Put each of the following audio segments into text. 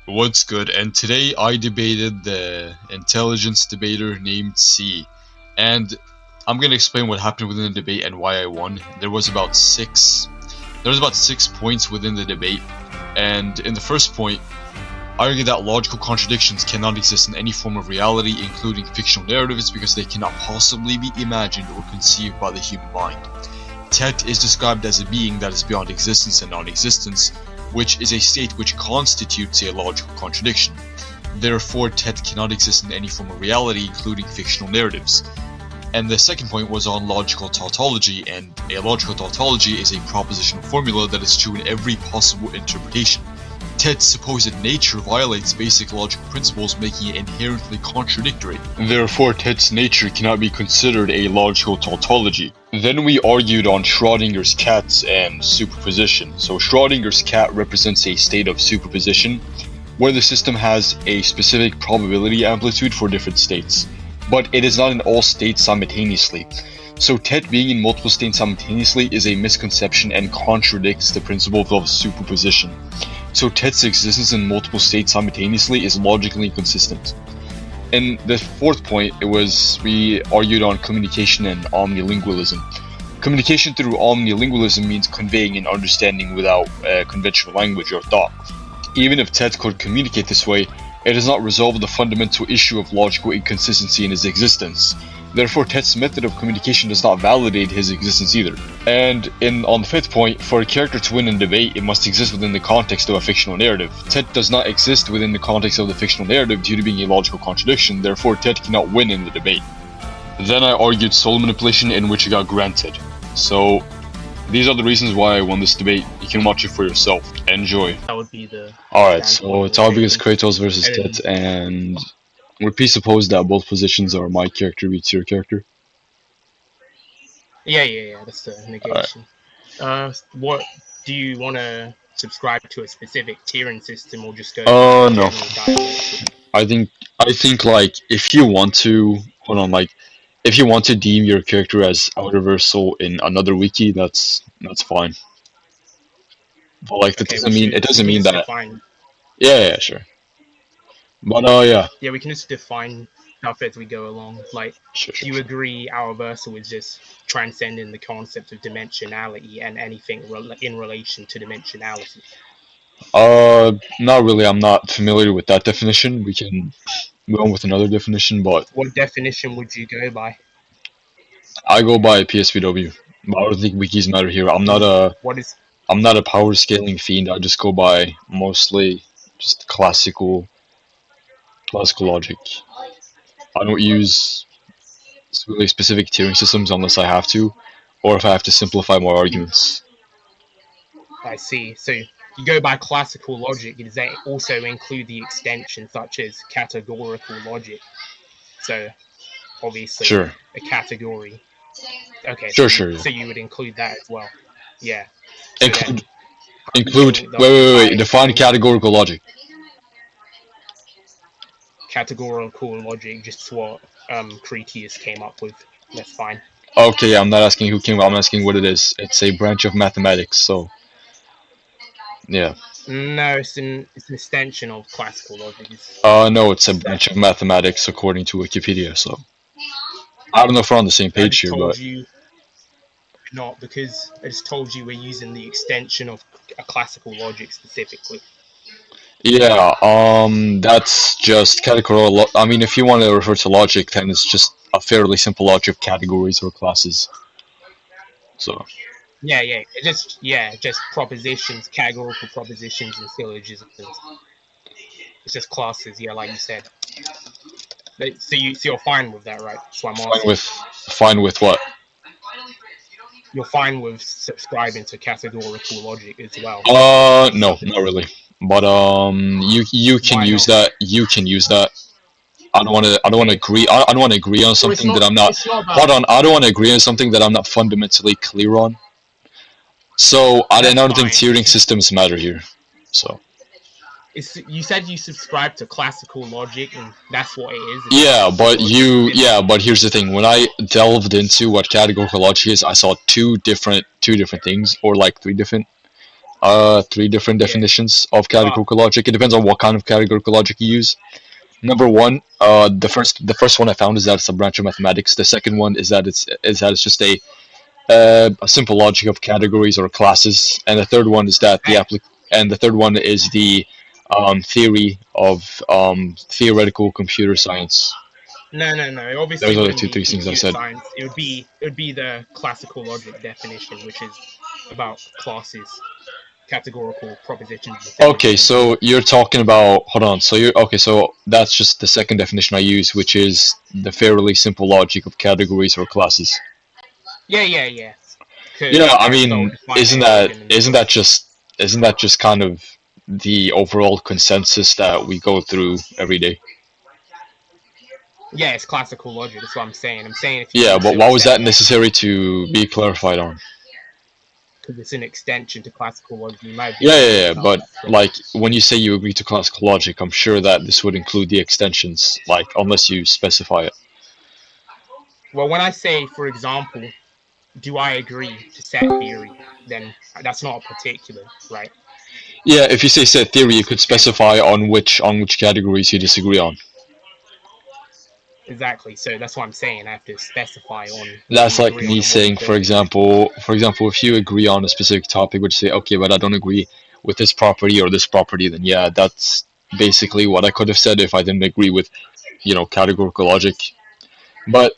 What's good? And today I debated the intelligence debater named C. And I'm gonna explain what happened within the debate and why I won. There was about six points within the debate, and in the first point, I argued that logical contradictions cannot exist in any form of reality, including fictional narratives, because they cannot possibly be imagined or conceived by the human mind. Tet is described as a being that is beyond existence and non-existence, which is a state which constitutes a logical contradiction. Therefore, Tet cannot exist in any form of reality, including fictional narratives. And the second point was on logical tautology, and a logical tautology is a propositional formula that is true in every possible interpretation. Tet's supposed nature violates basic logical principles, making it inherently contradictory. Therefore, Tet's nature cannot be considered a logical tautology. Then we argued on Schrodinger's cats and superposition. So Schrodinger's cat represents a state of superposition, where the system has a specific probability amplitude for different states, but it is not in all states simultaneously. So Tet being in multiple states simultaneously is a misconception and contradicts the principle of superposition. So Tet's existence in multiple states simultaneously is logically inconsistent. And the fourth point, we argued on communication and omnilingualism. Communication through omnilingualism means conveying an understanding without conventional language or thought. Even if Tet could communicate this way, it does not resolve the fundamental issue of logical inconsistency in his existence. Therefore, Tet's method of communication does not validate his existence either. And on the fifth point, for a character to win in debate, it must exist within the context of a fictional narrative. Tet does not exist within the context of the fictional narrative due to being a logical contradiction, therefore Tet cannot win in the debate. Then I argued soul manipulation, in which it got granted. So, these are the reasons why I won this debate. You can watch it for yourself. Enjoy. That would be the... Alright, so topic is Kratos versus Tet, and we presuppose that both positions are my character beats your character. Yeah, that's the negation. What, do you want to subscribe to a specific tiering system or just go... No. I think like, if you want to, if you want to deem your character as out-reversal in another wiki, that's fine. But like, that doesn't mean that... Define. Yeah, sure. But yeah. Yeah, we can just define stuff as we go along. Like, Sure. Do you agree our reversal is just transcending the concept of dimensionality and anything in relation to dimensionality? Not really. I'm not familiar with that definition. We can go on with another definition, but... What definition would you go by? I go by PSVW. But I don't think wikis matter here. I'm not a power scaling fiend. I just go by mostly just classical logic. I don't use really specific tiering systems unless I have to, or if I have to simplify more arguments. I see. So you go by classical logic. Does that also include the extensions such as categorical logic? So obviously Sure. a category. Okay. Sure. So you would include that as well. Yeah. Include. Wait. Define categorical logic. Categorical logic, just what Kratos came up with. That's fine. Okay, yeah, I'm not asking who came up, I'm asking what it is. It's a branch of mathematics, so... Yeah. No, it's an extension of classical logic. No, it's a branch of mathematics according to Wikipedia, so... I don't know if we're on the same page here, but... Not, because I just told you we're using the extension of a classical logic specifically. Yeah, that's just categorical. I mean, if you want to refer to logic, then it's just a fairly simple logic of categories or classes. So. Yeah, just propositions, categorical propositions and syllogisms. It's just classes, yeah, like you said. So you're fine with that, right? So I'm asking. Fine with what? You're fine with subscribing to categorical logic as well. No, not really. But you can use that. You can use that. I don't want to agree. I don't want to agree on something that I'm not. Hold on. I don't want to agree on something that I'm not fundamentally clear on. So I don't think tiering systems matter here. So. You said you subscribe to classical logic, and that's what it is. Yeah, but here's the thing. When I delved into what categorical logic is, I saw two different things, or like three different three different Yeah, definitions of but categorical logic. It depends on what kind of categorical logic you use. Number one, the first one I found is that it's a branch of mathematics. The second one is that it's just a simple logic of categories or classes, and the third one is that the hey, applic and the third one is the theory of theoretical computer science. no. It obviously Those are the wouldn't two be three things I computer said. science. It would be the classical logic definition, which is about classes, categorical propositions, and Okay, syllogisms. so you're talking about hold on. So you're okay. So that's just the second definition I use, which is the fairly simple logic of categories or classes. Yeah. Yeah, Because I Aristotle mean, defined isn't an that organ in the isn't way. that just isn't that just kind of the overall consensus that we go through every day? Yeah, it's classical logic. That's what I'm saying. I'm saying if you Yeah, but also why was accept that that, necessary to be clarified on? because it's an extension to classical logic, you might have Yeah, yeah, disagreed yeah. about But that. So, like when you say you agree to classical logic, I'm sure that this would include the extensions, like unless you specify it. well, when I say, for example, do I agree to set theory, then that's not a particular, right? Yeah, if you say set theory, you It's could extension. specify on which categories you disagree on. Exactly. So that's what I'm saying. I have to specify on what That's we like agree on me and what we saying, don't agree. for example, if you agree on a specific topic, would say, okay, but I don't agree with this property or this property, then yeah, that's basically what I could have said if I didn't agree with, categorical logic. But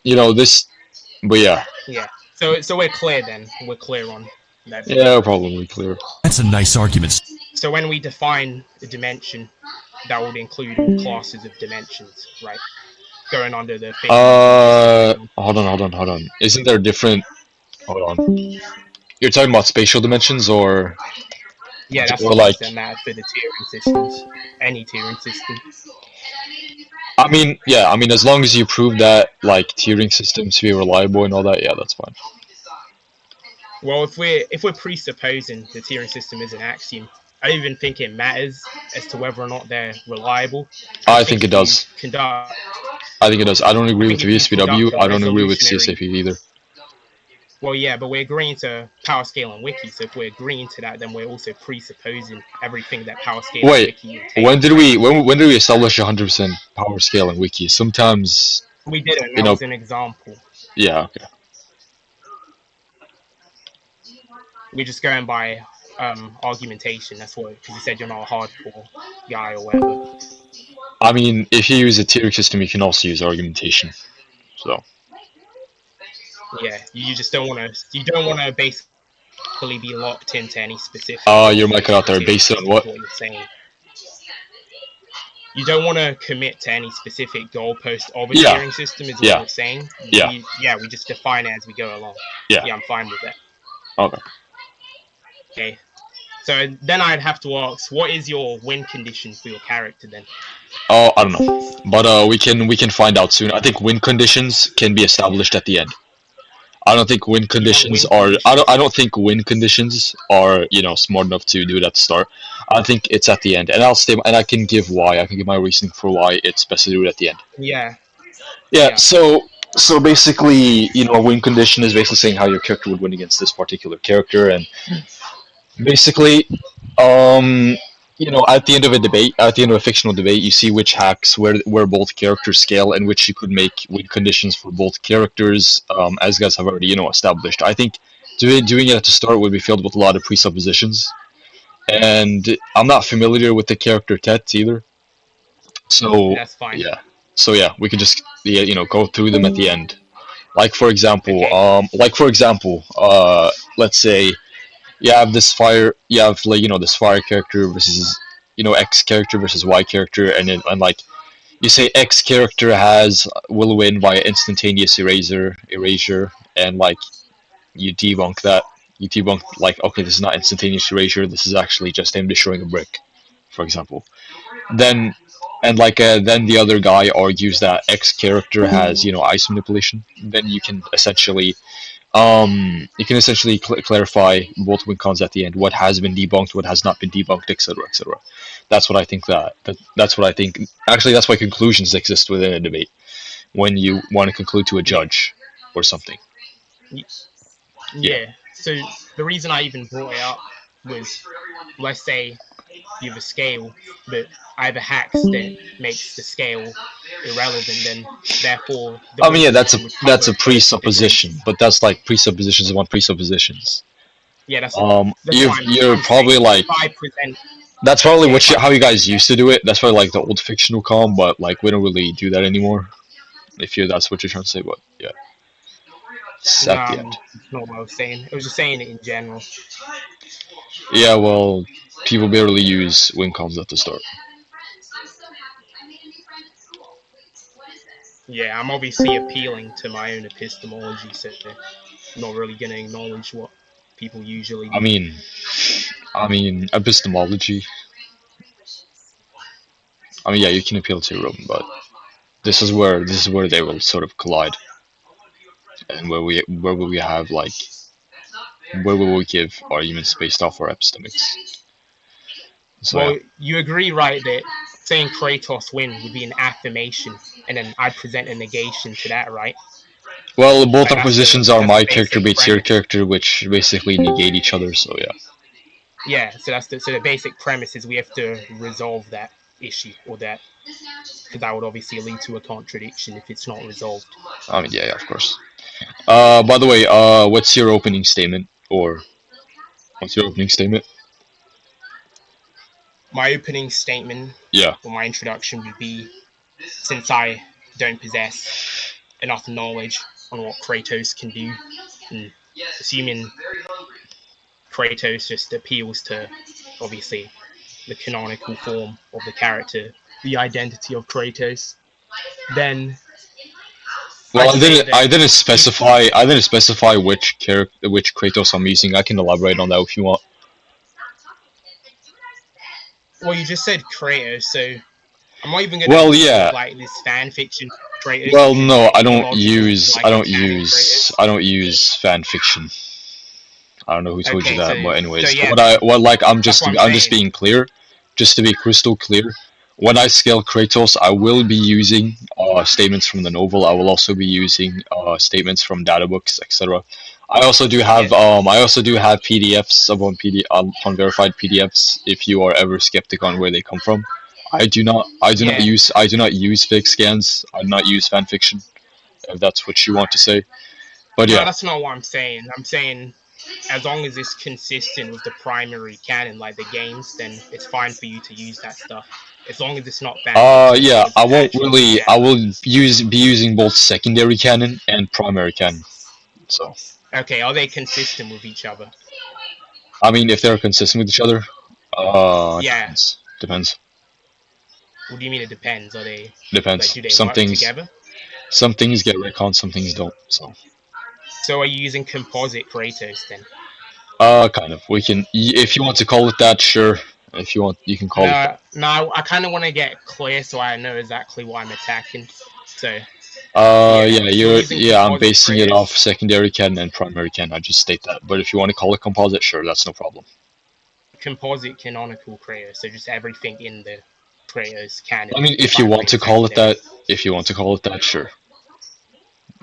but yeah, Yeah. So we're clear then. We're clear on that debate. yeah, probably clear. That's a nice argument. So when we define a dimension, that would include all classes of dimensions, right? Going under the thing we just agreed on. Hold on. Isn't there different? Hold on. You're talking about spatial dimensions, Yeah, that's or the ones like, that matter for the tiering systems. Any tiering system. I mean, yeah, I mean, as long as you prove that like tiering systems to be reliable and all that, yeah, that's fine. Well, if we're presupposing the tiering system is an axiom, I don't even think it matters as to whether or not they're reliable. I I just think think it does. I I think it does. I don't agree with think if you VSPW. conduct a I don't agree with resolutionary, CSAP either. well, yeah, but we're agreeing to power scale and wiki. So if we're agreeing to that, then we're also presupposing everything that power scale and Wait, wiki when entails, did right? we when did we establish 100% power scale in wiki? Sometimes, We didn't. you That know, was an example. yeah, okay. We're just going by argumentation. That's what, because you said you're not a hardcore guy or whatever. I mean, if you use a tiering system, you can also use argumentation. So, Yeah, you just don't want to. You don't want to basically be locked into any specific your mic cut goalpost out of a there. tiering Based on system, is what? what you're saying. You don't want to commit to any specific goalpost of a Yeah, tiering system, is what yeah, you're saying. yeah, We just define it as we go along. yeah. Yeah, I'm fine with that. Okay. Okay. So then I'd have to ask, what is your win condition for your character then? Oh, I don't know, but we can find out soon. I think win conditions can be established at the end. I don't think win You want conditions win are. I conditions? don't think win conditions are smart enough to do it at the start. I think it's at the end, and I can give why. I can give my reasoning for why it's best to do it at the end. Yeah, Yeah. yeah. So basically, a win condition is basically saying how your character would win against this particular character, and basically, um, at the end of a debate, at the end of a fictional debate, you see which hacks where both characters scale and which you could make win conditions for both characters, as guys have already established. I think doing it at the start would be filled with a lot of presuppositions, and I'm not familiar with the character Tet either. So That's fine. yeah, we can just go through them at the end. Okay. Like for example, let's say you have like this fire character versus X character versus Y character, and like you say X character will win by instantaneous erasure, and like you debunk that. You debunk like, okay, this is not instantaneous erasure. This is actually just him destroying a brick, for example. Then then the other guy argues that X character has ice manipulation. Then you can essentially clarify both win cons at the end. What has been debunked, what has not been debunked, etc., etc. That's what I think. That's what I think. Actually, that's why conclusions exist within a debate. When you want to conclude to a Yeah. judge or something. Yeah. Yeah. So the reason I even brought it up was, let's say you have a scale, but I have a hex that makes the scale irrelevant, then therefore the I mean, yeah, win condition would that's cover a both degrees. presupposition, but that's like presuppositions upon presuppositions. Yeah, that's You're what you're I'm saying. probably So like if I present, that's probably yeah, if I how you guys used to do it. That's probably like the old fictional com, but like we don't really do that anymore. If you that's what you're trying to say, but yeah, it's no, at the end. not what I was saying. I was just saying it in general. Yeah, well, people barely use win comms at the start. Yeah, I'm obviously appealing to my own epistemology, so I'm not really going to acknowledge what people usually I do. mean, epistemology. I mean, yeah, you can appeal to your own, but this is where they will sort of collide, and where will we have like where will we give arguments based off our epistemics? So yeah. Well, you agree, right, that saying Kratos win would be an affirmation, and then I'd present a negation to that, right? Well, both Like our positions are that's the my character basic beats your premise. character, which basically negate each other. So yeah. Yeah, so the basic premise is we have to resolve that issue, or that, because that would obviously lead to a contradiction if it's not resolved. I mean, yeah, of course. By the way, what's your opening statement? Or what's your opening statement? My opening statement Yeah. or my introduction would be, since I don't possess enough knowledge on what Kratos can do, and assuming Kratos just appeals to, obviously, the canonical form of the character, the identity of Kratos, then Well, I'd say that I didn't specify which character, which Kratos I'm using. I can elaborate on that if you want. well, you just said Kratos, so I'm not even going to Well, talk yeah. of like this fan fiction Kratos, Well, which is no, illogical to like a canon Kratos. I don't use fan fiction. I don't know who told you Okay, that, but so anyways, yeah, that's what I'm I'm just saying. being clear, just to be crystal clear. When I scale Kratos, I will be using statements from the novel. I will also be using statements from data books, etc. Yeah, I also do have PDFs upon verified PDFs. If you are ever skeptic on where they come from, yeah. I do not use fake scans. I do not use fan fiction. If that's what you want to say, but No, yeah. that's not what I'm saying. I'm saying as long as it's consistent with the primary canon, like the games, then it's fine for you to use that stuff. As long as it's not fan fiction, as Yeah, long as it's actual I canon. will be using both secondary canon and primary canon. So, Okay, are they consistent with each other? I mean, if they're consistent with each other, Yeah. depends. What do you mean it depends? Are they like, Depends. do they work together? Some things get retconned, some things don't. So, So are you using composite Kratos then? kind of. If you want to call it that, sure. If you want, you can call it that. No, I kind of want to get clear so I know exactly what I'm attacking. So yeah, if you're using I'm composite basing it off Kratos, secondary canon and primary canon. I just state that. But if you want to call it composite, sure, that's no problem. composite canonical Kratos, so just everything in the Kratos canon. I mean, if you primary want to and call it secondary. that, sure.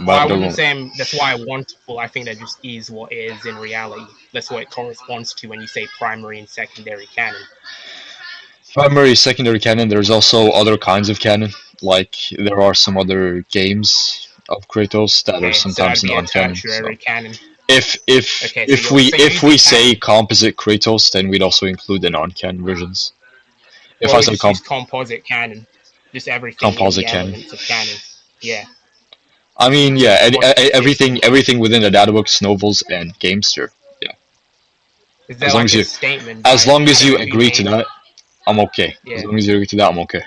Well, I But wouldn't say that's why I want to. I think that just is what it is in reality. That's what it corresponds to when you say primary and secondary canon. primary, secondary canon. There's also other kinds of canon. Like there are some other games of Kratos that are Okay, so that'd sometimes be a non-canon. So tertiary canon. Okay, if you're using we say canon. composite Kratos, then we'd also include the non-canon versions. If Well, I we say just use composite canon, just everything in the composite canon, elements of canon. Yeah. I mean, So yeah, just what's consistent. everything within the data books, novels, and games, sure. Yeah, Is there like a statement as by long I as don't you know who agree to made it? that, I'm okay. As Yeah. long as you agree to that, I'm okay.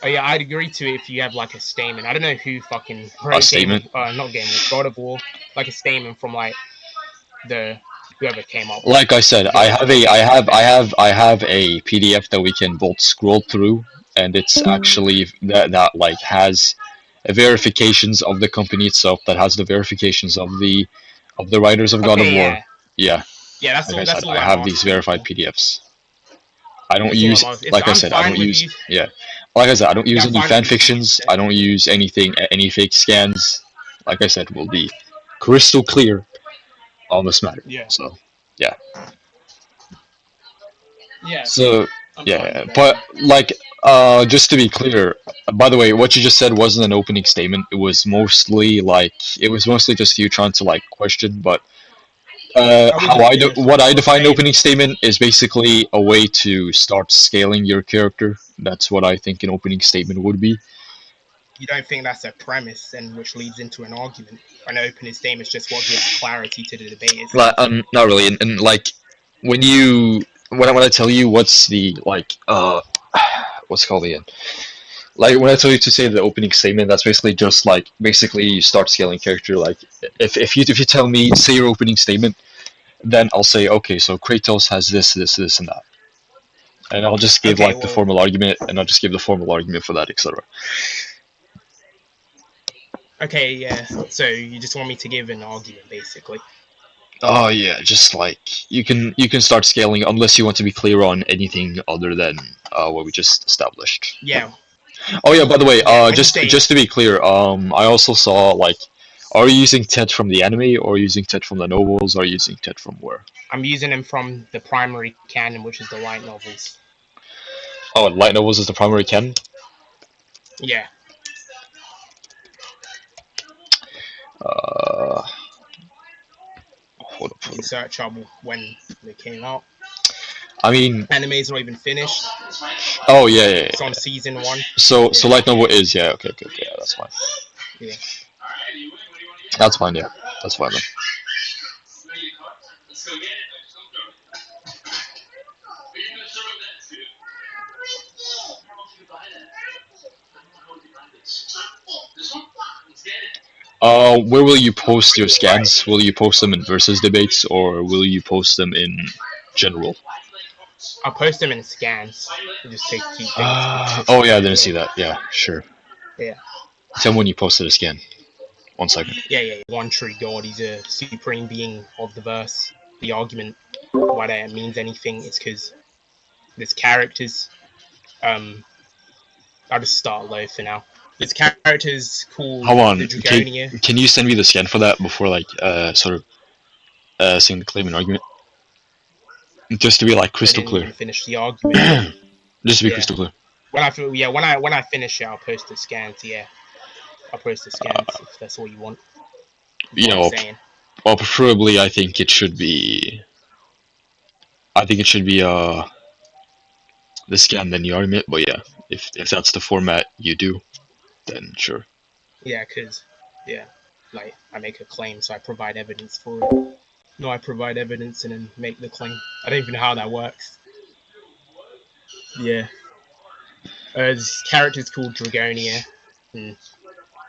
Oh yeah, I'd agree to it if you have like a statement. I don't know who fucking A wrote statement. not Game of God of War, like a statement from like the whoever came up with Like I said, God of War basically said. I have a PDF that we can both scroll through, and it's actually that like has verifications of the company itself, that has the verifications of the writers of God of Okay, War. yeah, Yeah, yeah. like I said, That's all I I'm have these asking verified for. PDFs. I don't That's all use, I'm asking. like I I'm said, I fine don't with use, you. yeah, like I said, I don't Yeah, use I'm any fine fan with you to use fictions. that. I don't use any fake scans. Like I said, will be crystal clear on this matter. Yeah. So, yeah. Yeah. So I'm fine yeah, with that. but like just to be clear, by the way, what you just said wasn't an opening statement. It was mostly just you trying to like question. But I how wasn't I do finished. what I I was define an saying, opening statement is basically a way to start scaling your character. That's what I think an opening statement would be. you don't think that's a premise, and which leads into an argument. An opening statement is just what gives clarity to the debate Like, itself. not really, and like when I tell you what's the like what's it called again? Like when I tell you to say the opening statement, that's basically just like basically you start scaling character. Like if you tell me say your opening statement, then I'll say okay, so Kratos has this and that, and I'll just give Okay, like the well, formal argument, and I'll just give the formal argument for that, etc. okay, yeah. So you just want me to give an argument, basically. Oh yeah, just like you can start scaling unless you want to be clear on anything other than what we just established. Yeah, Oh yeah, by the way, yeah. When you just say, just to be clear, I also saw like, are you using Ted from the anime or are you using Ted from the novels? Or are you using Ted from where? I'm using them from the primary canon, which is the light novels. Oh, light novels is the primary canon. Yeah. Uh, hold up, hold In up. search of when they came out. I mean, Anime's not even finished. oh yeah, yeah, It's on yeah. season 1. So Yeah, light novel is, yeah, okay, yeah, that's fine. yeah. That's fine, yeah, that's fine then. Where will you post your Right. scans? Will you post them in versus debates or will you post them in general? I'll post them in scans. Just to keep things Oh consistent. yeah, I didn't Yeah, see that. Yeah, sure. yeah, Tell me when you posted a scan. 1 second. yeah. One true God. He's a supreme being of the verse. The argument why that means anything is because there's characters. Um, I'll just start low for now. There's characters called Hold the on. Dragonia. Can you send me the scan for that before like sort of saying the claim and argument? Just to be like I crystal didn't clear. even finish the argument yet. Just to be Yeah. crystal clear. When I finish it, I'll post the scans. Yeah, I'll post the scans if that's all you want. That's You what I'm know, saying. well, preferably I think it should be. I think it should be the scan then the argument. But yeah, if that's the format you do, then sure. Yeah, because yeah, like I make a claim, so I provide evidence for it. No, I provide evidence and then make the claim. I don't even know how that works. Yeah. There's characters called Dragonia, and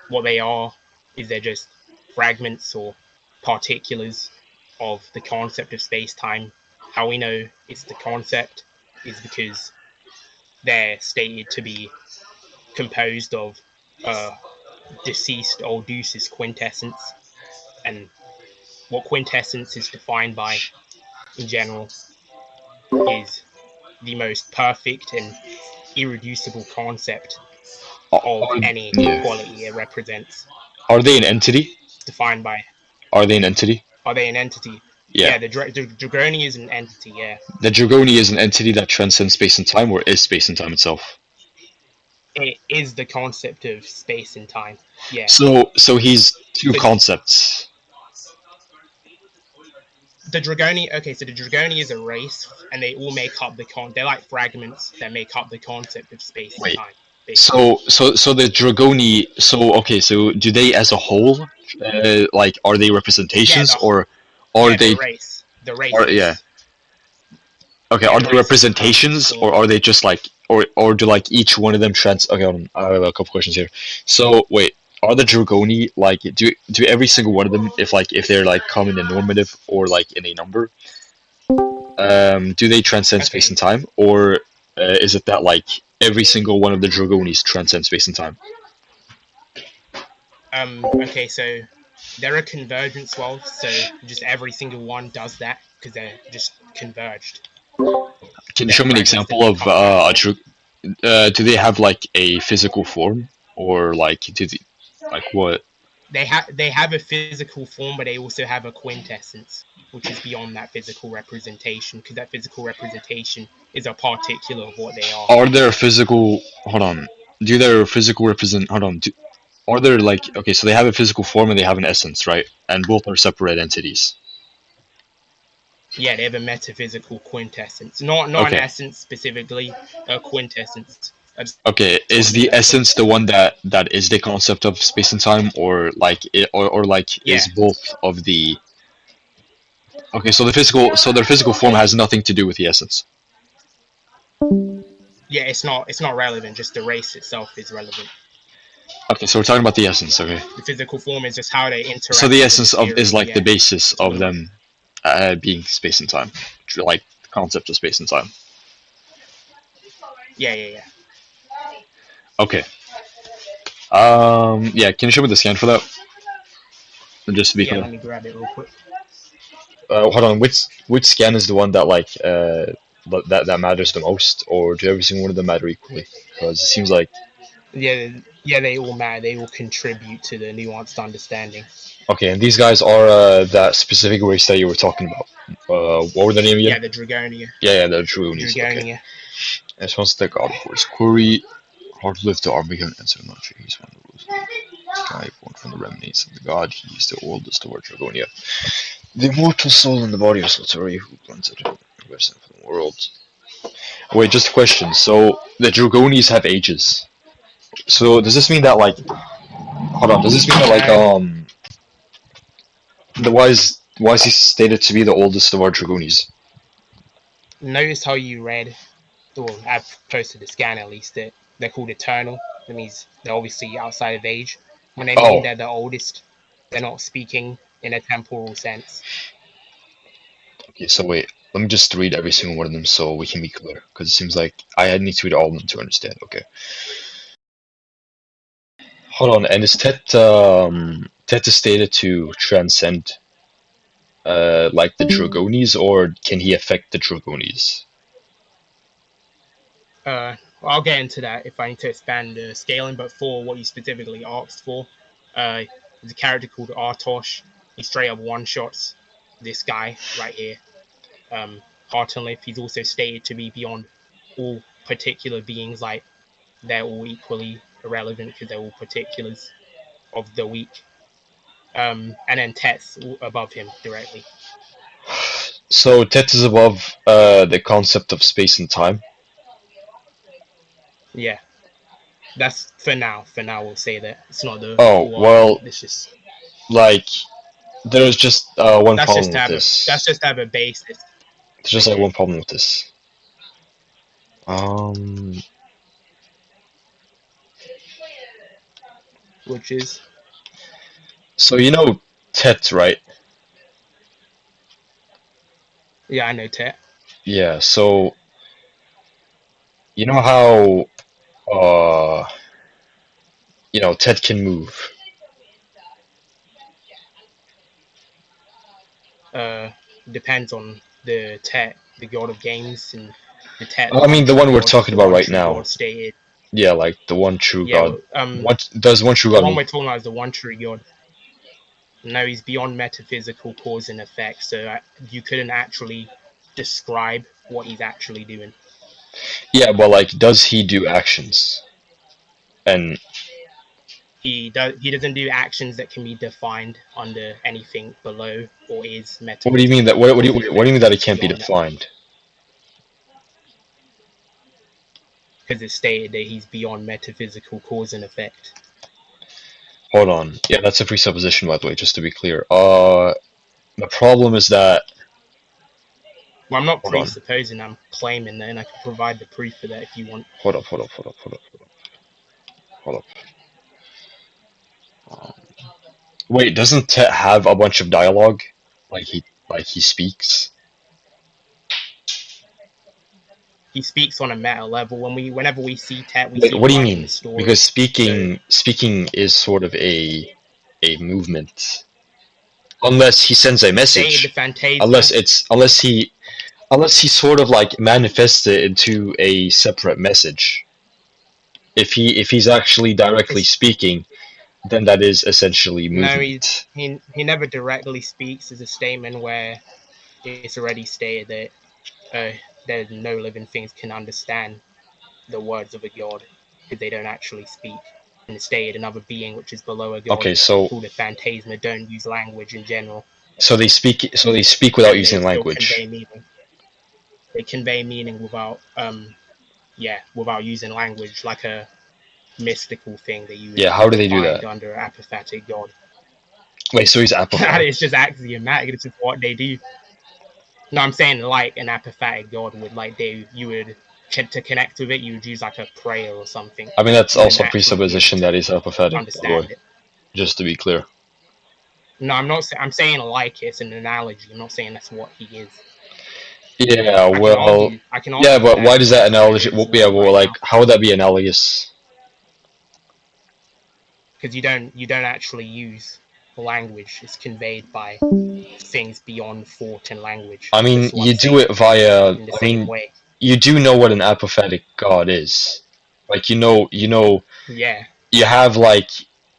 what they are is they're just fragments or particulars of the concept of space time. How we know it's the concept is because they're stated to be composed of deceased old Deuce's quintessence, and what quintessence is defined by in general is the most perfect and irreducible concept of Are, any yeah. quality it represents. Are they an entity? It's defined by, Are they an entity? are they an entity? Yeah. Yeah, the Dragoni is an entity, yeah. The Dragoni is an entity that transcends space and time, or is space and time itself. It is the concept of space and time. Yeah. So he's two The concepts. the Dragoni, okay, so the Dragoni is a race, and they all make up they're like fragments that make up the concept of space and Wait. time, basically. So the Dragoni. So okay. So do they as a whole, like, are they Yeah, representations the or are yeah the they? race, the race Are yeah. is Okay. yeah Are the they race is composed of representations or being. are they just like or do like each one of them trans? Okay. Hold on, I have a couple questions here. So wait. Are the Dragoni like do every single one of them if they're like come in a normative or like in a number, do they transcend space and Okay, time, or is it that like every single one of the Dragonis transcends space and time? okay, so they're a convergence world, so just every single one does that because they're just converged. Can you They're show me an fragments that example make of up that world. do they have like a physical form or like do they, like what? they have a physical form, but they also have a quintessence, which is beyond that physical representation, because that physical representation is a particular of what they are. Are there physical? Hold on. Do their physical represent? Hold on. Are there like okay? So they have a physical form and they have an essence, right? And both are separate entities. Yeah, they have a metaphysical quintessence, not Okay. an essence specifically, a quintessence. Okay, is the essence the one that is the concept of space and time, or like it, or like Yeah. is both of the? Okay, so their physical form has nothing to do with the essence. Yeah, it's not relevant. Just the race itself is relevant. Okay, so we're talking about the essence. Okay. The physical form is just how they interact. So the with essence of is like yeah. the basis of them being space and time, like the concept of space and time. Yeah. Okay. Yeah, can you show me the scan for that? Just to be clear. Let me grab it real quick. Hold on. Which scan is the one that like that matters the most, or do every single one of them matter equally? Because it seems like Yeah, they all matter. They all contribute to the nuanced understanding. okay, and these guys are that specific race that you were talking about. What were the name again? Yeah, the Dragonia. Yeah, the Dragonies. Dragonia. Okay. Response to the God of War's query. Hard to live to Armageddon and so much. He's one of the rules. Sky, born from the remnants of the god. He is the oldest of our Dragonia. The immortal soul in the body of Soltari, who planted him from the world. Wait, just a question. So the Dragonies have ages. So does this mean that like? Hold on. Does this mean that like why is he stated to be the oldest of our Dragonies? Notice how you read, well, I've posted the scan at least, that they're called eternal. That means they're obviously outside of age. When they mean they're the oldest, they're not speaking in a temporal sense. Okay, so wait, let me just read every single one of them so we can be clear, because it seems like I need to read all of them to understand. Okay. Hold on, and is Tet is stated to transcend like the Dragonies, or can he affect the Dragonies? I'll get into that if I need to expand the scaling, but for what you specifically asked for, there's a character called Artosh. He straight up one-shots this guy right here. Heart and Life. He's also stated to be beyond all particular beings, like they're all equally irrelevant because they're all particulars of the weak. And then Tet's above him directly. So Tet is above the concept of space and time? Yeah. That's for now. For now, we'll say that. It's not the... well, it's just... Like, there's just one problem with this. That's just to have a basis. There's just like one problem with this. Which is? So you know Tet, right? Yeah, I know Tet. Yeah, so you know how you know Tet can move. Depends on the Tet, the god of games, and the Tet. I mean, the one we're talking about right now. Stated. Yeah, like the one true god. What does one true god mean? The one mean? we're talking about is the one true god. No, he's beyond metaphysical cause and effect, so you couldn't actually describe what he's actually doing. Yeah, but like, does he do actions? And he doesn't do actions that can be defined under anything below or is metaphysical. What do you mean that? What do you mean that it can't be defined? Because it's stated that he's beyond metaphysical cause and effect. Hold on. Yeah, that's a presupposition, by the way, just to be clear. The problem is that... Well, I'm not presupposing, I'm claiming that, and I can provide the proof for that if you want. Hold up. Wait, doesn't Tet have a bunch of dialogue? Like he speaks? He speaks on a meta level. Whenever we see Tet, we see. What do you mean? Because speaking is sort of a movement. Unless he sends a message. Unless he sort of like manifests it into a separate message. If he's actually directly speaking, then that is essentially No, movement. he never directly speaks. As a statement where it's already stated that there's no living things can understand the words of a god because they don't actually speak. And it's stated another being which is below a god Okay, so called a phantasma don't use language in general, they speak without and they using still language. convey meaning. They convey meaning without without using language, like a mystical thing that you would Yeah, how do they do find that? under apophatic god. Wait, so he's That apophatic? is just axiomatic. It's just what they do. No, I'm saying like an apophatic god would, like you would, to connect with it, you would use like a prayer or something. I mean, that's You wouldn't also a actually be able presupposition to that he's apophatic, by the way, understand it. just to be clear. No, I'm not. I'm saying like it's an analogy. I'm not saying that's what he is. Yeah, well, I can yeah, argue but why that does that that's what it analogy? is Well, yeah, well, right like, now, how would that be analogous? because you don't actually use language. It's conveyed by things beyond thought and language. I mean, That's what you I'm do saying. it via. In the I same mean, way. you do know what an apophatic god is. Like, Yeah. you have like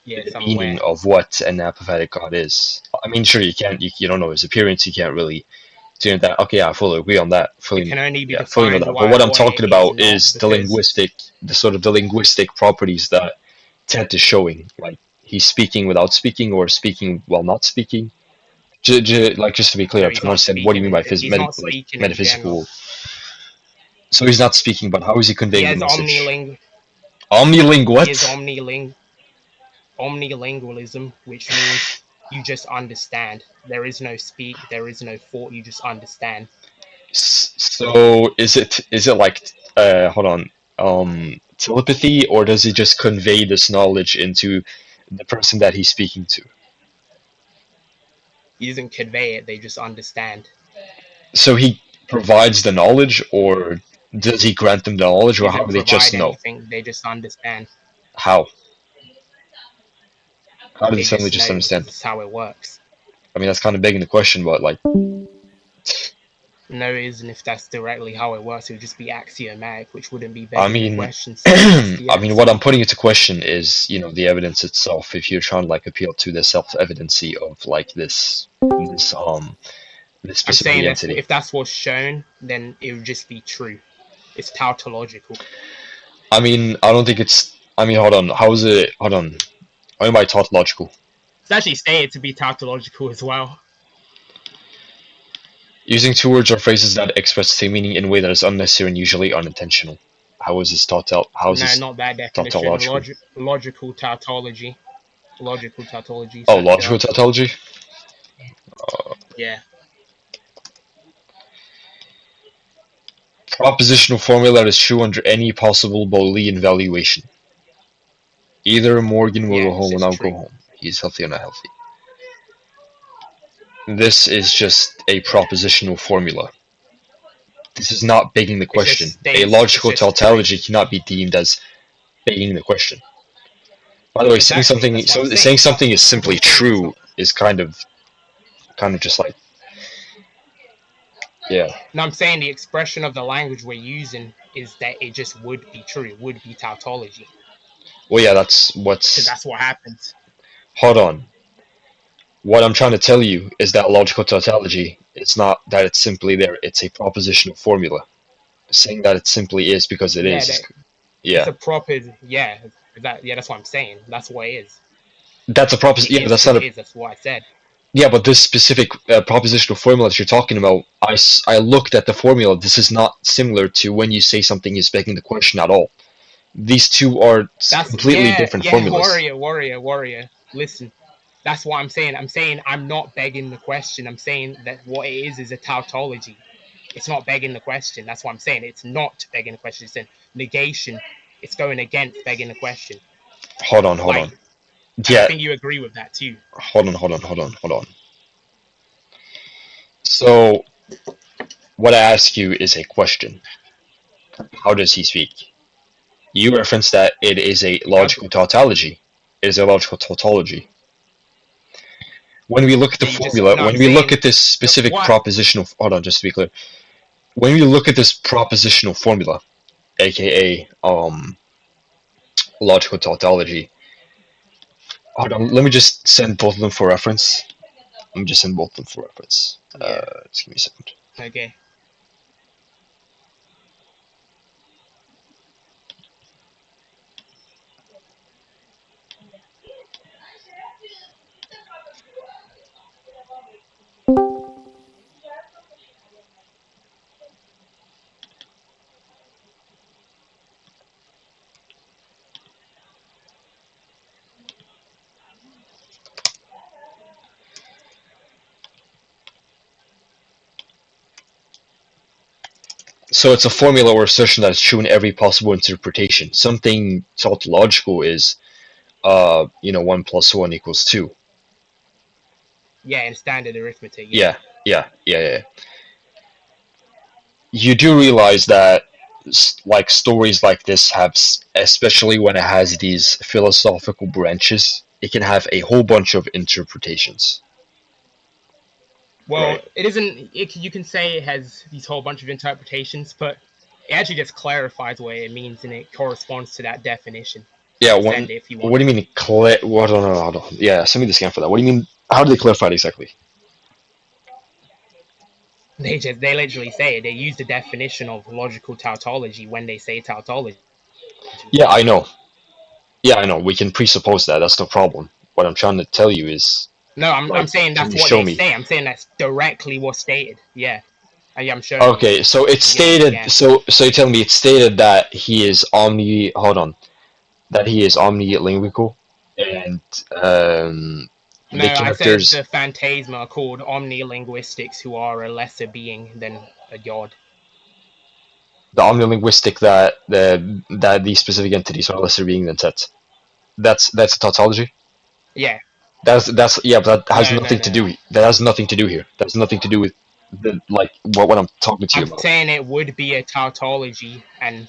Yeah. the Somewhere. meaning of what an apophatic god is. I mean, sure, you don't know his appearance. You can't really do that. Okay, yeah, I fully agree on that. It can only be Fully know defined that. But what I'm what it talking is about not, is because the linguistic properties that Ted is showing. Like, he's speaking without speaking or speaking while not speaking. Just to be clear, no, I'm trying to understand what do you mean by he's not speaking in general. metaphysical. So he's not speaking, but how is he He conveying the has message? He What? is omnilingualism, which means you just understand. There is no speak, there is no thought. You just understand. So is it like hold on, telepathy, or does he just convey this knowledge into the person that he's speaking to? He doesn't convey it; they just understand. So he provides the knowledge, or does he grant them the knowledge, He or how doesn't do they just provide know? anything; they just understand. How? How do they They suddenly just just know because understand? it's how it works. I mean, that's kind of begging the question, but like, No, it isn't. If that's directly how it works, it would just be axiomatic, which wouldn't be I begging the mean, question. So it would just be I mean, what I'm axiom. putting into question is, the evidence itself. If you're trying to like appeal to the self-evidency of like this I'm specific saying entity. if that's what's shown, then it would just be true. It's tautological. I mean, I don't think it's. I mean, hold on. How is it? Hold on. What am I tautological? It's actually stated to be tautological as well. Using two words or phrases that express the same meaning in a way that is unnecessary and usually unintentional. How is this How is No, this not that definition. tautological? Logical tautology. Logical tautology. Oh, Search it logical up. tautology. Yeah. Propositional formula that is true under any possible Boolean valuation. Either Morgan will Yeah, go it's home or just not go true. home. He's healthy or not healthy. This is just a propositional formula. This is not begging the It question. just A states. logical It's just true. tautology cannot be deemed as begging the question. By the way, Exactly. That's what I'm saying. saying something is That's what simply I'm saying. It's true not. is kind of just like, yeah. No, I'm saying the expression of the language we're using is that it just would be true. It would be tautology. Well, yeah, Because that's what happens. hold on. What I'm trying to tell you is that logical tautology, it's not that it's simply there, it's a propositional formula. Saying that it simply is because it Yeah, is it's yeah. a proper. Yeah, that's what I'm saying. That's what it is. That's a proposition. It Yeah, is that's because not a. it is. That's what I said. Yeah, but this specific propositional formula that you're talking about, I looked at the formula. This is not similar to when you say something is begging the question at all. These two are completely different formulas. Warrior. Listen, that's what I'm saying. I'm saying I'm not begging the question. I'm saying that what it is a tautology. It's not begging the question. That's what I'm saying. It's not begging the question. It's a negation. It's going against begging the question. Hold on. Like, and I Yeah, think you agree with that too. hold on. So, what I ask you is a question. How does he speak? You reference that it is a logical tautology. It is a logical tautology. When we look at the formula, when I'm we look saying at this specific what? propositional, hold on, just to be clear, when we look at this propositional formula, aka logical tautology, Hold on, let me just send both of them for reference. Let me just send both of them for reference. Yeah. Just give me a second. Okay. So it's a formula or assertion that is true in every possible interpretation. Something tautological is, 1 plus 1 equals 2. Yeah, in standard arithmetic. Yeah. You do realize that like stories like this have, especially when it has these philosophical branches, it can have a whole bunch of interpretations. Well, Right. it isn't. You can say it has these whole bunch of interpretations, but it actually just clarifies what it means, and it corresponds to that definition. Yeah. I'll send it if you want. What do you mean? What? Hold on. Yeah. Send me the scan for that. What do you mean? How do they clarify it exactly? They literally say it. They use the definition of logical tautology when they say tautology. Yeah, I know. Yeah, I know. We can presuppose that. That's no problem. What I'm trying to tell you is, No, I'm saying can that's you what show they me? say. I'm saying that's directly what's stated. Yeah, I'm showing you. Okay, so it's I'm getting the stated. scan. So you're telling me it's stated that he is omni. Hold on. That he is omnilingual, and No, the I said characters. the phantasma are called omnilinguistics, who are a lesser being than a god. The omnilinguistic that these specific entities are lesser being than sets. That's a tautology. Yeah. That's yeah, but that has No. nothing to do. That has nothing to do here. That has nothing to do with the what I'm talking to you I'm about. saying it would be a tautology, and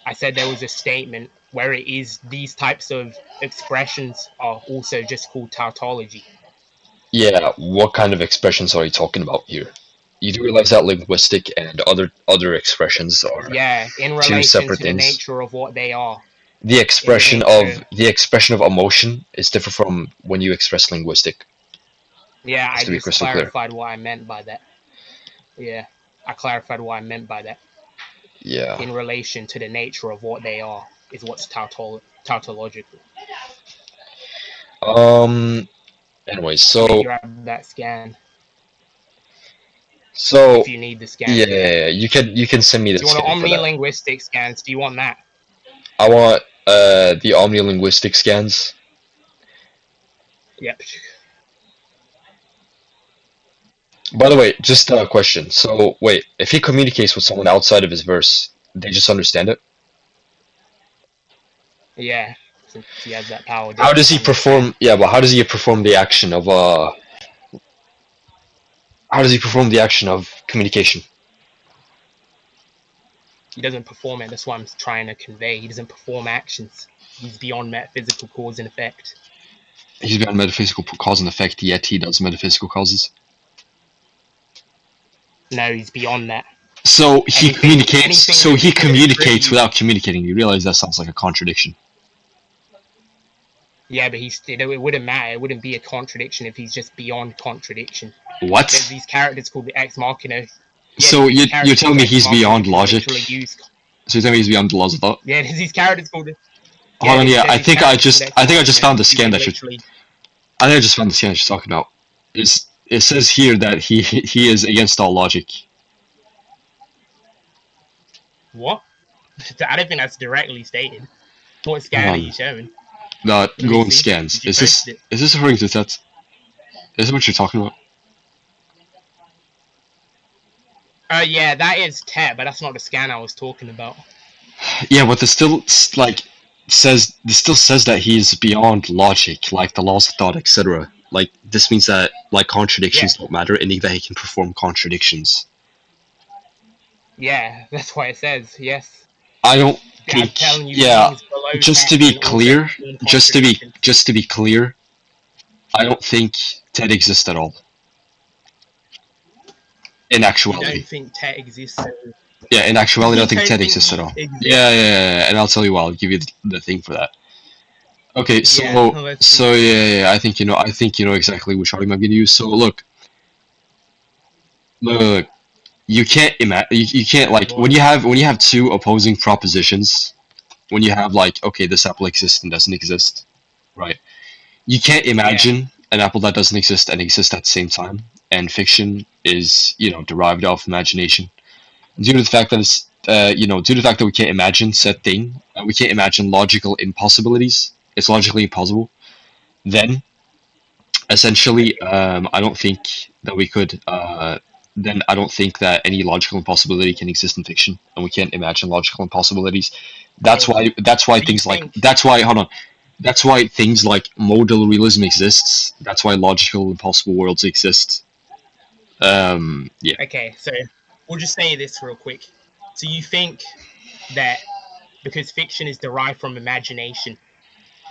I said there was a statement where it is these types of expressions are also just called tautology. Yeah, what kind of expressions are you talking about here? You do realize that linguistic and other expressions are Yeah, in two relation separate to the things. nature of what they are. The In the nature, expression of emotion is different from when you express linguistic. yeah, Just I to be just crystal clear. clarified what I meant by that. Yeah, I clarified what I meant by that. Yeah. In relation to the nature of what they are is what's tautological. Anyways, Let me so grab that scan so if you need the scan for that. yeah, you can send me the Do you want scan an for that. omnilinguistic scans? Do you want that? I want the omnilinguistic scans. Yep. By the way, just a question. So wait, if he communicates with someone outside of his verse, they just understand it? Yeah, since he has that power, they How does just he understand. perform? Yeah, but how does he perform the action of How does he perform the action of communication? He doesn't perform it. That's what I'm trying to convey. He doesn't perform actions. He's beyond metaphysical cause and effect. He's beyond metaphysical cause and effect, yet he does metaphysical causes. No, he's beyond that. So he communicates. So he could communicates attribute- without communicating. You realize that sounds like a contradiction. Yeah, but it wouldn't matter. It wouldn't be a contradiction if he's just beyond contradiction. What? There's these characters called the Ex Machina. So you're telling me he's beyond logic? So you're telling me he's beyond the laws of thought? yeah, there's these characters called. Hold on, yeah, I think I just found the scan that I just found the scan that you're talking about. It says here that he is against all logic. What? I don't think that's directly stated. What scan are you showing? No, Let me go and see. scans. Did you Is post this referring to that? Is this what you're talking about? Yeah, that is Tet, but that's not the scan I was talking about. Yeah, but this still says that he's beyond logic, like the laws of thought, etc. Like this means that contradictions don't matter, and that he can perform contradictions. Yeah, that's why it says yes. I don't I'm think. telling you, Yeah, just to be clear, I don't think Ted exists at all. In actuality. You don't think Tet exists? Yeah, in actuality, I don't think Ted exists at all. Yeah, and I'll tell you why. I'll give you the thing for that. Okay, Yeah, let's see. yeah, I think you know exactly which argument I'm gonna use. So look, you can't you can't like when you have two opposing propositions, when you have like, okay, this apple exists and doesn't exist, right? You can't Yeah. imagine an apple that doesn't exist and exists at the same time. And fiction is, derived off imagination. Due to the fact that due to the fact that we can't imagine said thing, we can't imagine logical impossibilities. It's logically impossible. Then, essentially, I don't think that we could. Then I don't think that any logical impossibility can exist in fiction, and we can't imagine logical impossibilities. That's Okay. why. That's why So you things like. think That's why. Hold on. That's why things like modal realism exists. That's why logical impossible worlds exist. Yeah. okay, so we'll just say this real quick. So you think that because fiction is derived from imagination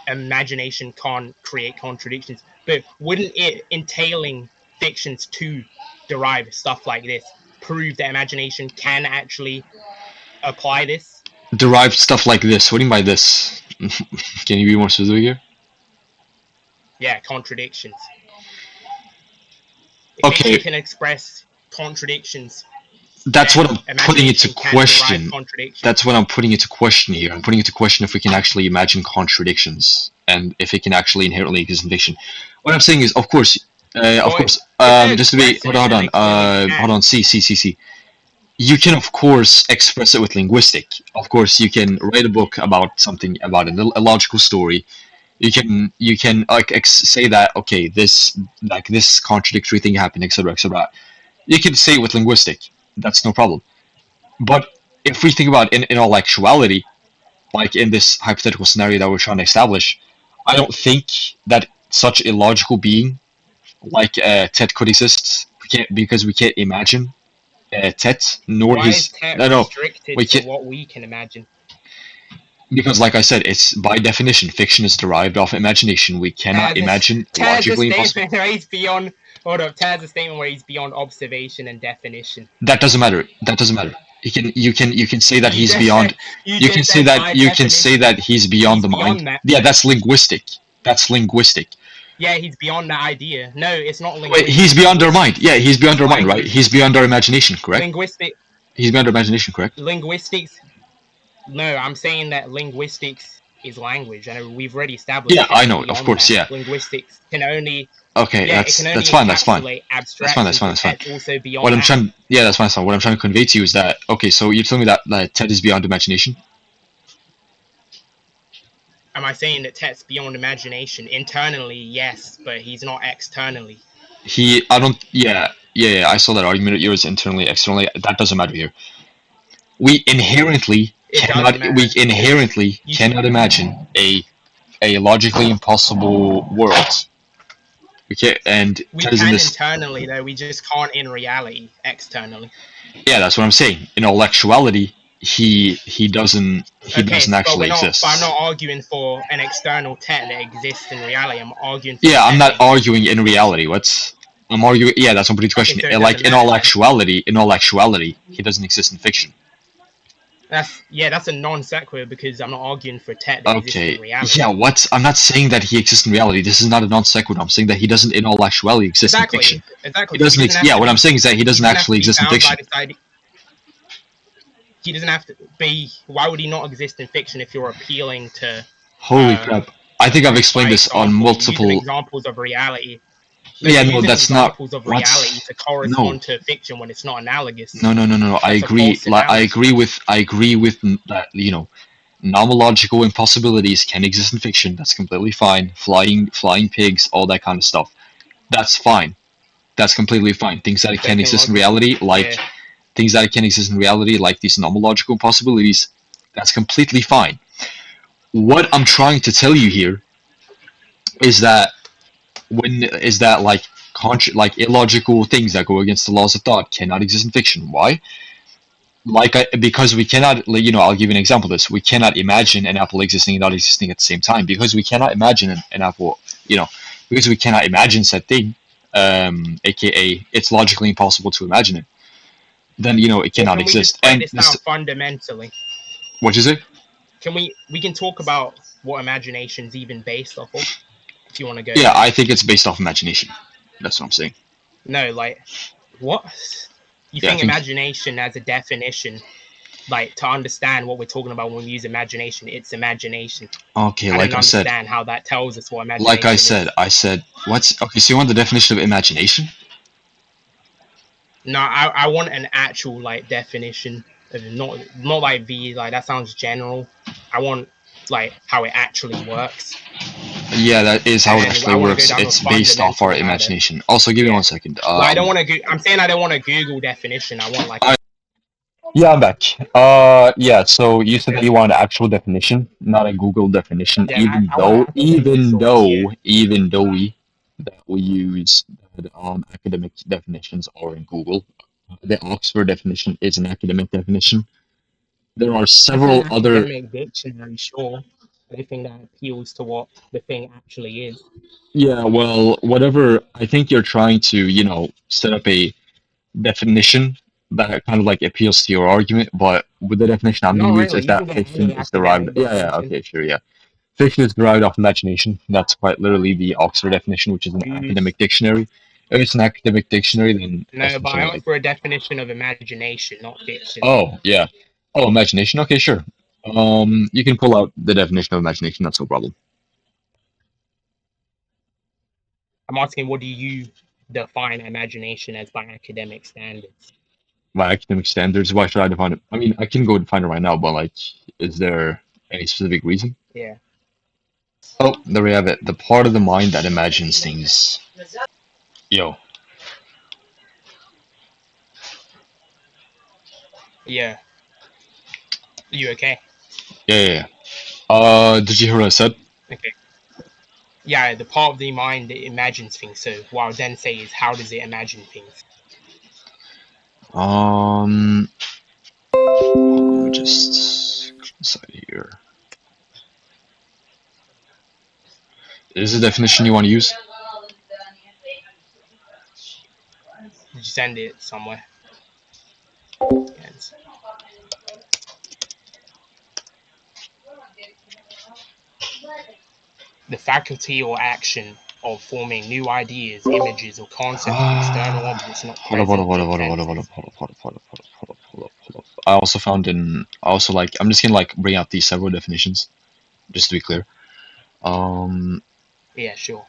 can't create contradictions, but wouldn't it entailing fictions to derive stuff like this prove that imagination can actually apply this? Derived stuff like this. What do you mean by this? Can you be more specific here? Yeah, contradictions. If fiction Okay, can express contradictions, that's what then I'm putting into imagination can derive question. contradictions. That's what I'm putting into question here. I'm putting into question if we can actually imagine contradictions and if it can actually inherently exist in fiction. What I'm saying is, of course, just to be, hold on, see. You can, of course, express it with linguistic. Of course, you can write a book about something, about a logical story. You can like say that, okay, this contradictory thing happened, etc., etc. You can say it with linguistic. That's no problem. But if we think about in all actuality, like in this hypothetical scenario that we're trying to establish, I don't think that such a logical being like Tet could exist. Because we can't imagine Tet, nor Why is his. Tet No, restricted we to can't, what we can imagine? because, like I said, it's by definition, fiction is derived off imagination. We cannot imagine Taz a logically impossible. statement where he's beyond. Hold up, Taz a statement where he's beyond observation and definition. That doesn't matter. That doesn't matter. You can say that You he's just beyond. you You can just say said that by you can say definition that he's beyond he's the mind. beyond that. Yeah, that's linguistic. That's linguistic. Yeah, he's beyond that idea. No, it's not Wait, linguistic. he's beyond our mind. Yeah, he's beyond our mind, right? Language. He's beyond our imagination, correct? Linguistic. He's beyond our imagination, correct? Linguistics. No, I'm saying that linguistics is language, and we've already established. Yeah, I it's know, of beyond course, that. yeah. Linguistics can only. Okay, Yeah, it can only that's fine. That's fine. encapsulate That's abstractions, fine. That's fine. but Tet's also beyond What I'm that. trying, yeah, that's fine. What I'm trying to convey to you is that, okay, so you're telling me that Ted is beyond imagination. Am I saying that Tet's beyond imagination? Internally, yes, but he's not externally. Yeah, I saw that argument of yours internally, externally. That doesn't matter here. We inherently cannot imagine a logically impossible world. We can't, and We Ted is in can this. internally, though. We just can't in reality, externally. Yeah, that's what I'm saying. In all actuality, he doesn't actually exist. But I'm not arguing for an external Tet that exists in reality. I'm arguing for Yeah, I'm not that arguing in reality. I'm arguing. Yeah, that's one pretty question. so it Like doesn't in all matter. actuality, he doesn't exist in fiction. That's a non sequitur because I'm not arguing for Tet that exists Okay. in reality. Yeah. What? I'm not saying that he exists in reality. This is not a non sequitur. I'm saying that he doesn't, in all actuality, exist in fiction. Exactly. He doesn't. Yeah. What I'm saying is that he doesn't actually exist in fiction. He doesn't have to be. Why would he not exist in fiction if you're appealing to? Holy crap! I think I've explained this on multiple examples of reality. Yeah, no, that's not examples of reality to correspond to fiction when it's not analogous. No. I agree. I agree with that. Nomological impossibilities can exist in fiction. That's completely fine. Flying pigs, all that kind of stuff. That's fine. That's completely fine. Things that can exist in reality, like things that can exist in reality, like these nomological impossibilities, that's completely fine. What I'm trying to tell you here is that like illogical things that go against the laws of thought cannot exist in fiction. Why? Because we cannot, I'll give you an example of this. We cannot imagine an apple existing and not existing at the same time. Because we cannot imagine an apple, because we cannot imagine said thing, aka it's logically impossible to imagine it, then, it cannot exist. And this down fundamentally. What'd you say? We can talk about what imagination's even based off of. If you want to go. Yeah, there. I think it's based off imagination. That's what I'm saying. No, like what? You Yeah, I think think- imagination as a definition, like to understand what we're talking about when we use imagination, it's imagination. Okay, I like don't I said, understand how that tells us what imagination like I is. said, what's okay? So you want the definition of imagination? No, I want an actual like definition of not like like that sounds general. I want like how it actually works. Yeah, that is how And it then I actually wanna go works. down the It's based off our fundamentals about it. imagination. Also, give me Yeah. 1 second. Like, I don't want to. I'm saying I don't want a Google definition. I want like. Yeah, I'm back. Yeah, so you said that you want an actual definition, not a Google definition, Yeah, I want even source, though we use that academic definitions are in Google. The Oxford definition is an academic definition. There are several It's an other. academic dictionary, sure. Anything that appeals to what the thing actually is. Yeah, well, whatever. I think you're trying to, set up a definition that kind of like appeals to your argument, but with the definition I'm going Not to use really. is You can that get fiction any is derived. academic Yeah, definition. okay, sure, yeah. Fiction is derived off imagination. That's quite literally the Oxford definition, which is an academic dictionary. If it's an academic dictionary, then No, but I went for a definition of imagination, not fiction. Oh, yeah. Oh, imagination. Okay, sure. You can pull out the definition of imagination. That's no problem. I'm asking, what do you define imagination as by academic standards? By academic standards, why should I define it? I mean, I can go define it right now, but like, is there any specific reason? Yeah. Oh, there we have it. The part of the mind that imagines things. Yo. Yeah. You okay? Yeah. Did you hear what I said? Okay. Yeah, the part of the mind that imagines things. So what I would then say is, how does it imagine things? Let me just inside here. Is the definition you want to use? Did you send it somewhere? Yes. The faculty or action of forming new ideas, images, or concepts of external objects not present. Hold up. I also found I'm just gonna like bring out these several definitions, just to be clear. Yeah, sure.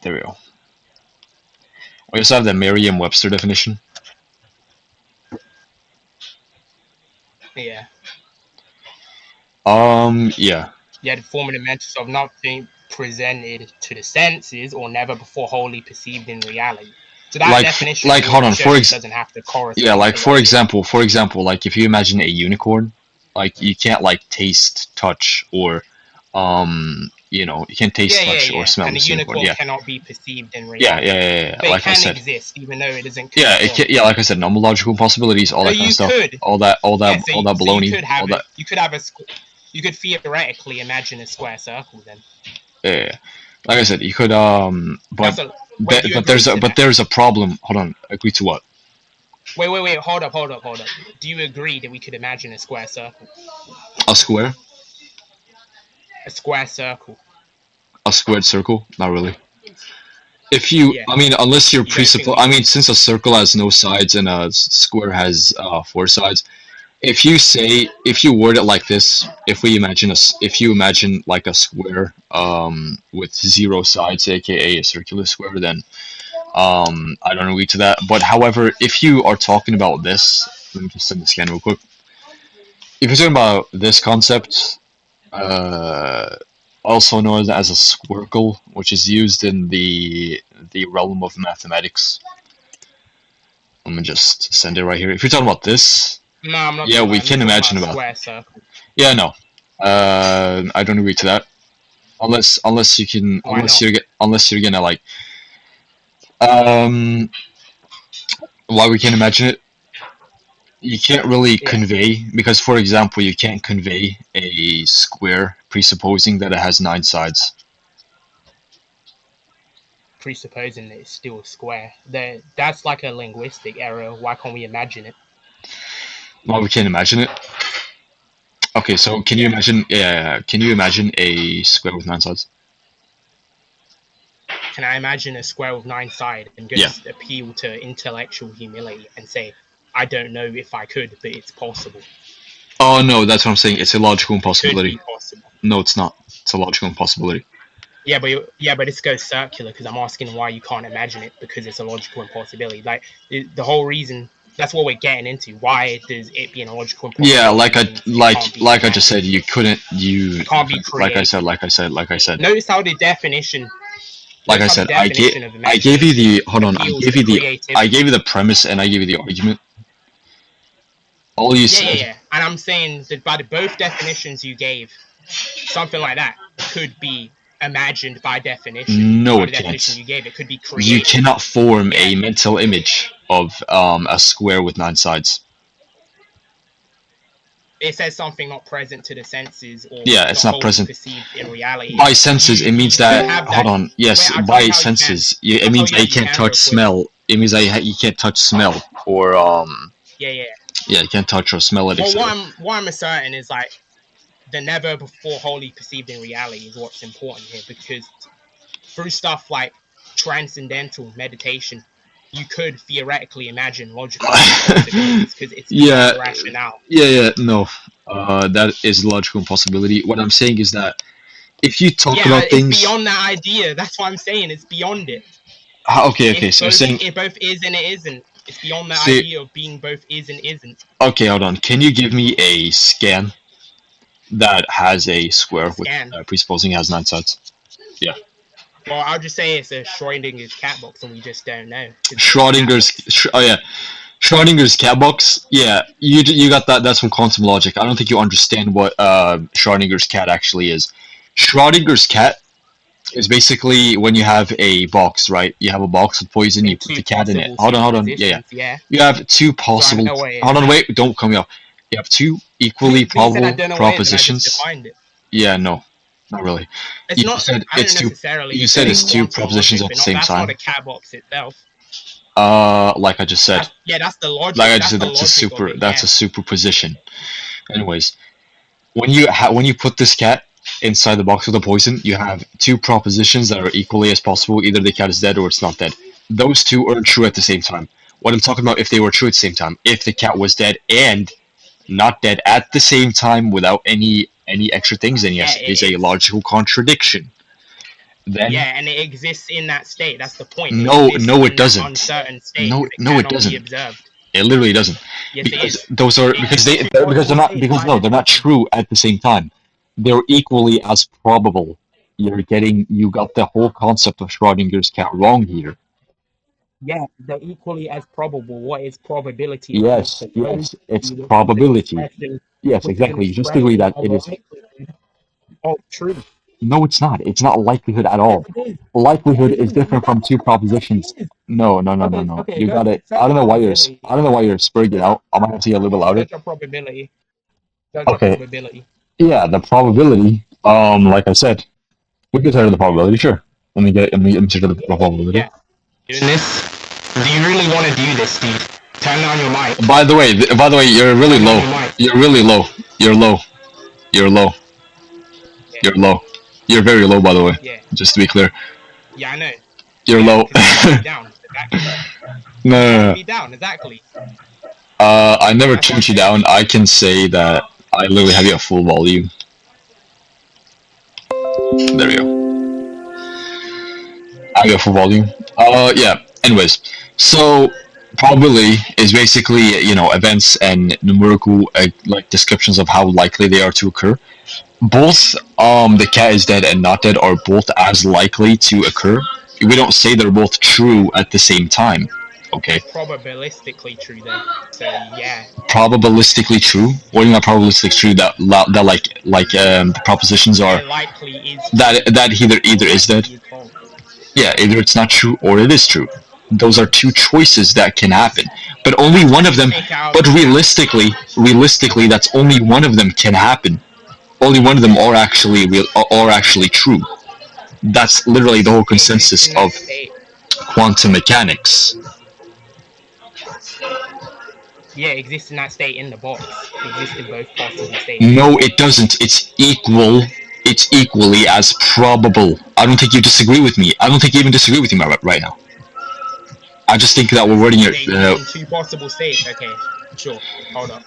There we go. We also have the Merriam-Webster definition. Yeah. Yeah. Yeah, the form and dimensions of nothing presented to the senses or never before wholly perceived in reality. So that definition hold on, doesn't have to correspond. Yeah, like for example, like if you imagine a unicorn, like you can't like taste, touch, or you can't taste, touch, or smell and the unicorn. Yeah, cannot be perceived in reality. Yeah. But Like it can I said, exist, even though it doesn't. Yeah, like I said, nomological possibilities, all that kind of stuff, all that baloney, you could theoretically imagine a square circle then. Yeah, like I said, you could but there's a problem. Hold on, agree to what? Wait, hold up. Do you agree that we could imagine a square circle? A square? A square circle. A squared circle? Not really. If you, I mean, unless you're since a circle has no sides and a square has 4 sides, if you word it like this, if you imagine like a square with 0 sides, aka a circular square, then I don't agree to that. But however, if you are talking about this, let me just send the scan real quick. If you're talking about this concept, also known as a squircle, which is used in the realm of mathematics. Let me just send it right here. If you're talking about this, no, I'm not. Yeah, we can imagine about square circle. Yeah, no, I don't agree to that. Unless you're gonna like, why we can't imagine it? You can't really convey, because for example, you can't convey a square presupposing that it has 9 sides. Presupposing that it's still a square. That's like a linguistic error. Why can't we imagine it? Well, we can't imagine it. Okay, so can you imagine? Yeah, can you imagine a square with 9 sides? Can I imagine a square with 9 sides and Yeah. just appeal to intellectual humility and say, I don't know if I could, but it's possible. Oh no, that's what I'm saying. It's a logical It could impossibility. be possible. No, it's not. It's a logical impossibility. Yeah, but this goes circular because I'm asking why you can't imagine it because it's a logical impossibility. Like the whole reason. That's what we're getting into. Why does it being a logical impossibility? Yeah, like I means it can't be like I just imagined? said, you couldn't you It can't be like I created. said like I said. Notice how the definition. Like I notice how said, the I definition of gave you the imagination hold on. appeals to creativity. I gave you the premise and I gave you the argument. All you said. Yeah. And I'm saying that by both definitions you gave, something like that could be imagined by definition. No, By it the definition can't. you gave, it could be created. You cannot form Yeah. a mental image of a square with 9 sides. It says something not present to the senses or Yeah, it's not wholly present. perceived in reality. By senses, it means you that. have that- Hold on. Yes, Wait, I'll tell by you how you senses, it I'll means tell that you you how you can't can real touch quick. smell. It means that you can't touch smell or Yeah. Yeah, you can't touch or smell it. Well, etc. what I'm asserting is like the never before wholly perceived in reality is what's important here, because through stuff like transcendental meditation, you could theoretically imagine logical possibilities because it's Yeah. rationale. Yeah, no. That is a logical impossibility. What I'm saying is that if you talk about it's things. beyond that idea. That's what I'm saying. It's beyond it. Okay. So you're saying. It both is and it isn't. It's beyond the See- idea of being both is and isn't. Okay, hold on. Can you give me a scan that has a square Scan. with presupposing it has 9 sides? Well, I'll just say it's a Schrodinger's cat box, and we just don't know. Schrodinger's cat box. Yeah, you got that. That's from quantum logic. I don't think you understand what Schrodinger's cat actually is. Schrodinger's cat is basically when you have a box, right? You have a box with poison. You put the cat in it. Hold on. Yeah. You have two possible. So I know what it is. Hold on, wait. Don't cut me off. You have two equally probable I don't know what it is, and I propositions. just defined it. Yeah, no, not really. It's You not. said I don't it's two- necessarily. you said it's two quantum propositions logic, at the but same that's time. not a cat box itself. Like I just said. That's the logic. Like I just said, the that's a logic of super. it, That's yeah. a superposition. Anyways, when you put this cat inside the box with the poison, you have two propositions that are equally as possible. Either the cat is dead or it's not dead. Those two are true at the same time. What I'm talking about, if they were true at the same time, if the cat was dead and not dead at the same time without any extra things, then yes, Yeah, it is a logical contradiction. Then Yeah, and it exists in that state. That's the point. No, exists no, it in that doesn't. Uncertain state. No, that no, it cannot be doesn't. observed. it literally doesn't. Yes, it Because is. those are because they're not true at the same time. They're equally as probable. You got the whole concept of Schrodinger's cat wrong here. Yeah, they're equally as probable. What is probability? Yes, it's probability. Yes, exactly. You just agree that it is. Oh, true. No, it's not. It's not likelihood at all. Likelihood is different from two propositions. No. Okay, You got it. I don't know why you're spurring it out. I might have to get a little bit louder. Search your probability. Okay. Probability. Yeah, the probability. Like I said, we can start the probability. Sure. Let me check the probability. Yeah. Doing this? Do you really want to do this, Steve? Turn on your mic. By the way, you're really low. You're really low. You're low. You're low. You're low. You're very low, by the way. Yeah. Just to be clear. Yeah, I know. You're low. Down. Exactly. No. Be down. Exactly. I never turned you down. I can say that I literally have you at full volume. There we go. I have you at full volume. Yeah. Anyways, so probability is basically events and numerical like descriptions of how likely they are to occur. Both the cat is dead and not dead are both as likely to occur. We don't say they're both true at the same time. Okay. Probabilistically true then. So yeah. Probabilistically true. What do you mean by probabilistically true? That the propositions are likely is that either is dead. Yeah, either it's not true or it is true. Those are two choices that can happen, but only one of them. But realistically, that's only one of them can happen. Only one of them are actually true. That's literally the whole consensus of quantum mechanics. Yeah, it exists in that state in the box. It exists in both possible states. No, it doesn't. It's equal. It's equally as probable. I don't think you disagree with me. I don't think you even disagree with me right now. I just think that we're wording it. In two possible states. Okay, sure. Hold up.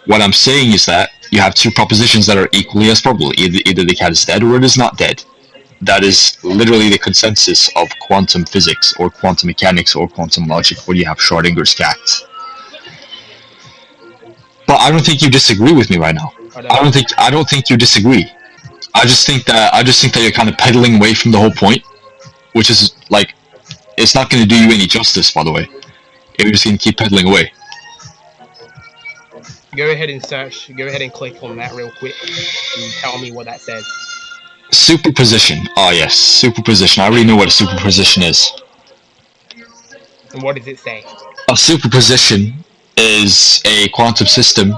What I'm saying is that you have two propositions that are equally as probable. Either the cat is dead or it is not dead. That is literally the consensus of quantum physics or quantum mechanics or quantum logic, where you have Schrödinger's cat. But I don't think you disagree with me right now. I don't think you disagree. I just think that you're kind of pedaling away from the whole point, which is like, it's not going to do you any justice, by the way. You're just going to keep pedaling away. Go ahead and search. Go ahead and click on that real quick and tell me what that says. Superposition. Oh yes, superposition. I already know what a superposition is. And what does it say? A superposition is a quantum system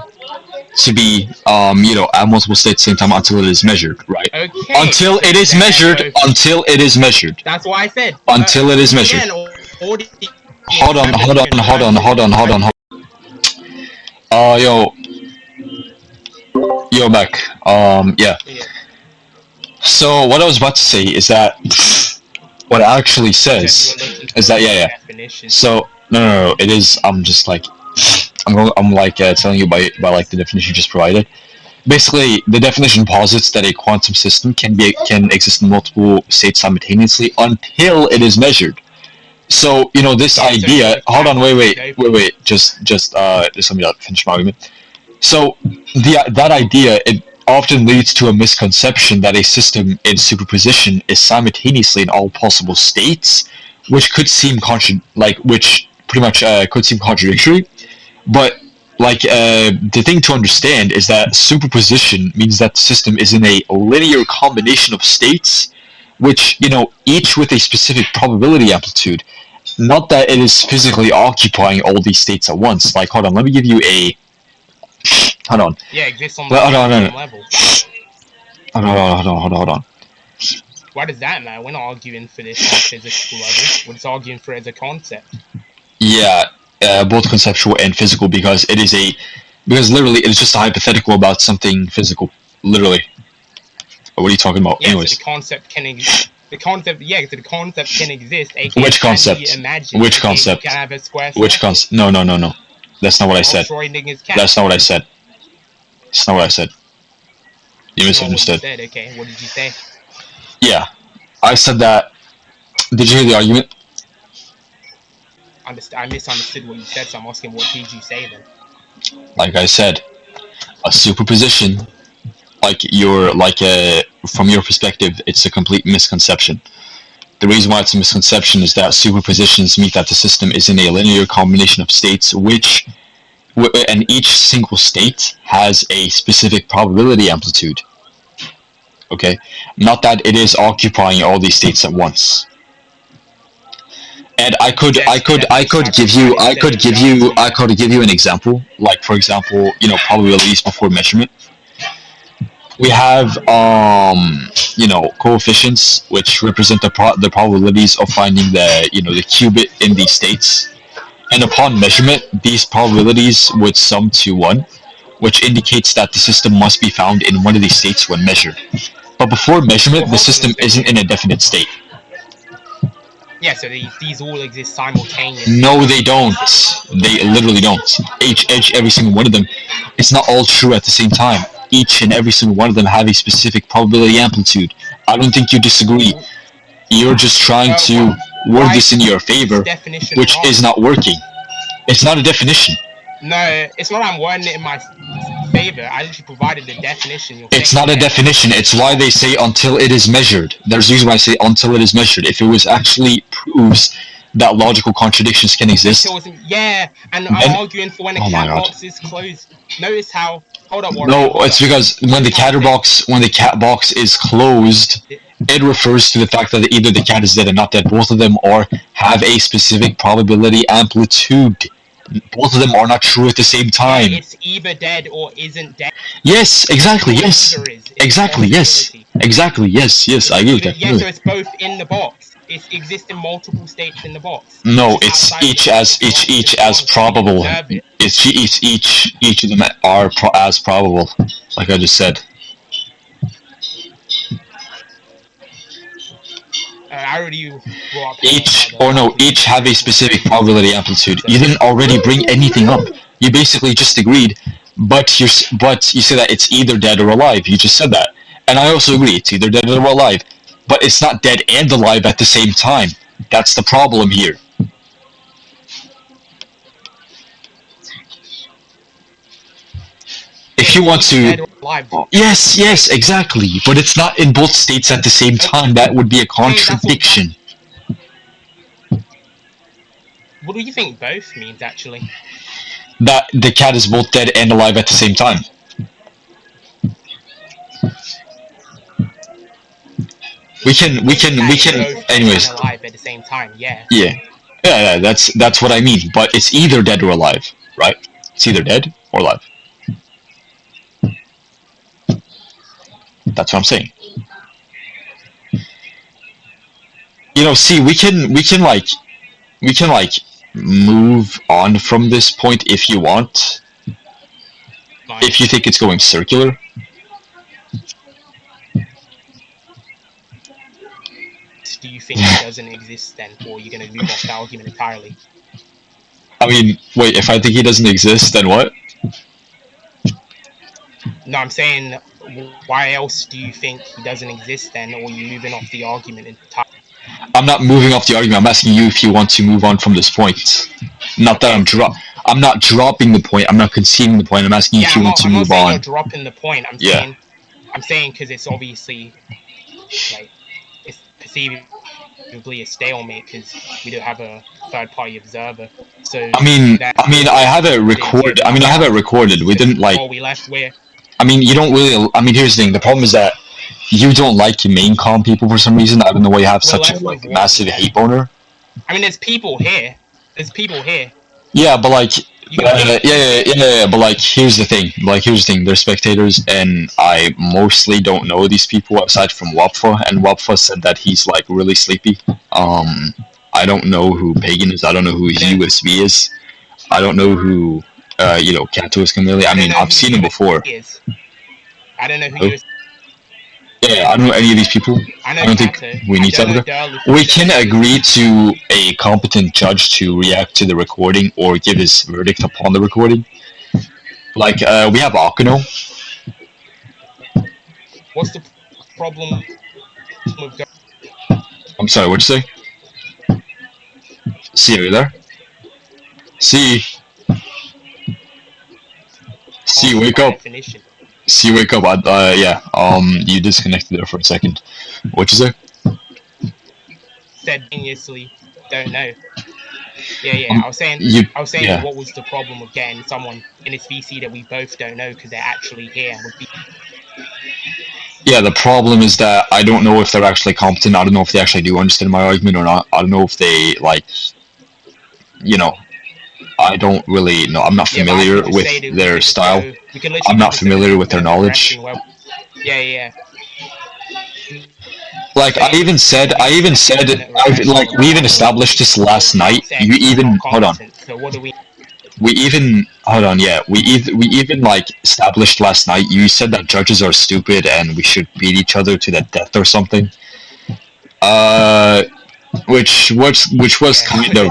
to be, at multiple states at the same time until it is measured, right? Okay. Until it is measured. Until it is measured. That's what I said. Until it is measured. Again, Hold on. Yo, Mac. Yeah. So what I was about to say is that what it actually says is that So no. It is. I'm just like telling you by like the definition you just provided. Basically, the definition posits that a quantum system can exist in multiple states simultaneously until it is measured. So this idea. Hold on, wait. Just let me finish my argument. So that idea, it often leads to a misconception that a system in superposition is simultaneously in all possible states, which could seem could seem contradictory. But the thing to understand is that superposition means that the system is in a linear combination of states, which each with a specific probability amplitude. Not that it is physically occupying all these states at once. Hold on, let me give you a. Hold on. Yeah, it exists on the same level. Hold on. Why does that matter? We're not arguing for this on a physical level. We're just arguing for it as a concept. Yeah, both conceptual and physical, because literally it is just a hypothetical about something physical. Literally. What are you talking about? Yeah, Anyways. So the concept can exist. The concept can exist. Which concept? Which concept? Can have a square Which concept? No. That's not what I said. That's not what I said. That's not what I said. You misunderstood. Okay, what did you say? Yeah, I said that. Did you hear the argument? I misunderstood what you said, so I'm asking, what did you say then? Like I said, a superposition, from your perspective, it's a complete misconception. The reason why it's a misconception is that superpositions mean that the system is in a linear combination of states, and each single state has a specific probability amplitude. Okay, not that it is occupying all these states at once. And I could give you an example. Like, for example, probabilities before measurement. We have coefficients which represent the probabilities of finding the qubit in these states, and upon measurement these probabilities would sum to 1, which indicates that the system must be found in one of these states when measured. But before measurement, the system isn't in a definite state. Yeah, so these all exist simultaneously. No, they don't. They literally don't. Every single one of them. It's not all true at the same time. Each and every single one of them have a specific probability amplitude. I don't think you disagree. You're just trying to word this in your favor, which is not working. It's not a definition. No, it's not I'm wording it in my favor. I actually provided the definition. It's not a definition. It's why they say until it is measured. There's a reason why I say until it is measured. If it was actually proves that logical contradictions can exist. Yeah, and I'm arguing for when the cat box is closed. Notice how. Hold up, Warren. No, it's because when the cat box is closed, it refers to the fact that either the cat is dead or not dead. Both of them have a specific probability amplitude. Both of them are not true at the same time. It's either dead or isn't dead. Yes, exactly. Yes, exactly. Yes, exactly. Yes. I agree with that. Yeah, so it's both in the box. It exists in multiple states in the box. No, it's each as probable. it's each of them are as probable, like I just said. I already brought up Each have a specific probability amplitude. You didn't already bring anything up. You basically just agreed, but you said that it's either dead or alive. You just said that, and I also agree it's either dead or alive, but it's not dead and alive at the same time. That's the problem here. If you want to, yes, exactly, but it's not in both states at the same time. That would be a contradiction. What do you think both means, actually? That the cat is both dead and alive at the same time. We can. Anyways. Alive at the same time, yeah. Yeah. That's what I mean. But it's either dead or alive, right? It's either dead or alive. That's what I'm saying. See, we can move on from this point if you want. If you think it's going circular. Do you think it doesn't exist then, or are you going to move off the argument entirely? I mean, wait, if I think he doesn't exist, then what? No, I'm saying, why else do you think he doesn't exist then, or are you moving off the argument entirely? I'm not moving off the argument. I'm asking you if you want to move on from this point. Not that I'm not dropping the point. I'm not conceding the point. I'm asking you if you want to move on. I'm not saying you're dropping the point. I'm saying because it's obviously like it's perceivably a stalemate because we don't have a third-party observer. So I have it recorded. I have it recorded. We didn't like. We left where. You don't really. Here's the thing. The problem is that you don't like main com people for some reason. I don't know why you have such a massive hate boner. There's people here. Yeah, but but here's the thing. They're spectators, and I mostly don't know these people aside from Wapfa, and Wapfa said that he's like really sleepy. I don't know who Pagan is. I don't know who USB is. I don't know who Kratos Chameleon. I've seen him before. I don't know who he is. Yeah, I don't know any of these people. I don't think we need to have We can agree to a competent judge to react to the recording or give his verdict upon the recording. We have Akano. What's the problem with... I'm sorry, what'd you say? See, are you there? See, wake up. See, wake up. You disconnected there for a second. What'd you say? Simultaneously, don't know. I was saying, what was the problem with getting someone in this VC that we both don't know because they're actually here and would be... Yeah, the problem is that I don't know if they're actually competent. I don't know if they actually do understand my argument or not. I don't know if they, I don't really know. I'm not familiar with their style. I'm not familiar with their knowledge. I even said, we even established this last night. Hold on. We even established last night. You said that judges are stupid and we should beat each other to the death or something. Which was kind of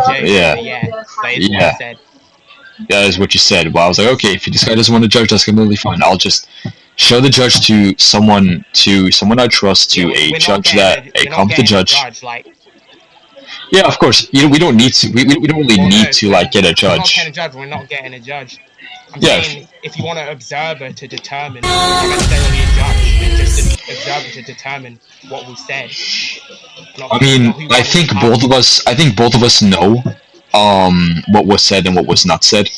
that is what you said. Well, I was like, okay, if this guy doesn't want to judge, that's completely fine. I'll just show the judge to someone I trust, to a competent judge. Yeah, of course. We don't need to. We don't really need to get a judge. We're not getting a judge. I'm saying if you want an observer to determine, not necessarily a judge, just an observer to determine what was said. I think both of us know what was said and what was not said.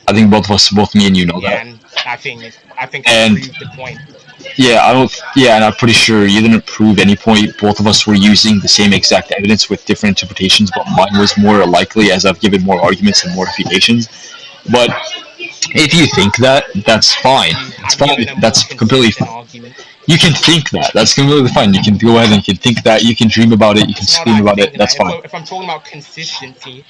I think both me and you know that. And I think I proved the point. And I'm pretty sure you didn't prove any point. Both of us were using the same exact evidence with different interpretations, but mine was more likely as I've given more arguments and more refutations. But if you think that, that's fine. It's fine. That's completely fine. You can think that. That's completely fine. You can go ahead and you can think that. You can dream about it. You can It's not scream that I about it. think That's that. fine. If I'm talking about consistency,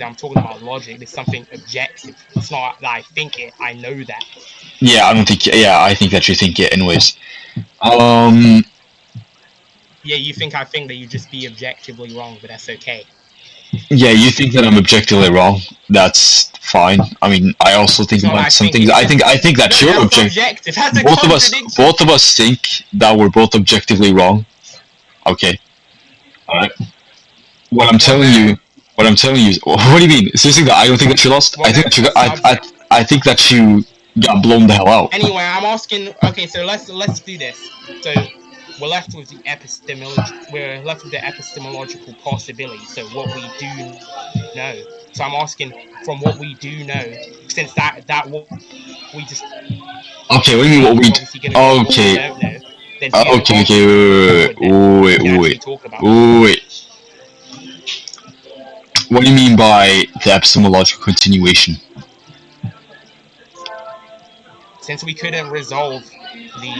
I'm talking about logic. There's something objective. It's not that I think it. I know that. Yeah, I don't think. Yeah, I think that you think it anyways. Yeah, you think I think that you just be objectively wrong, but that's okay. Yeah, you think that I'm objectively wrong. That's fine. I mean, I also think It's not about like some thinking, things. it's I think that No, you're that's objective. objective. That's a Both contradiction. of us think that we're both objectively wrong. Okay. All right. What I'm telling you. What I'm telling you is. What do you mean? Seriously, that I don't think that you lost. I think that you. I think that you got blown the hell out. Anyway, I'm asking. Okay, so let's do this. So we're left with the epistemological possibility. So what we do know. So I'm asking from what we do know, since that what we just Okay, what do you mean? What we? obviously going to go with what we Okay. don't know. Then do you have an Okay. argument forward then we can actually talk about it? Wait. What do you mean by the epistemological continuation? Since we couldn't resolve the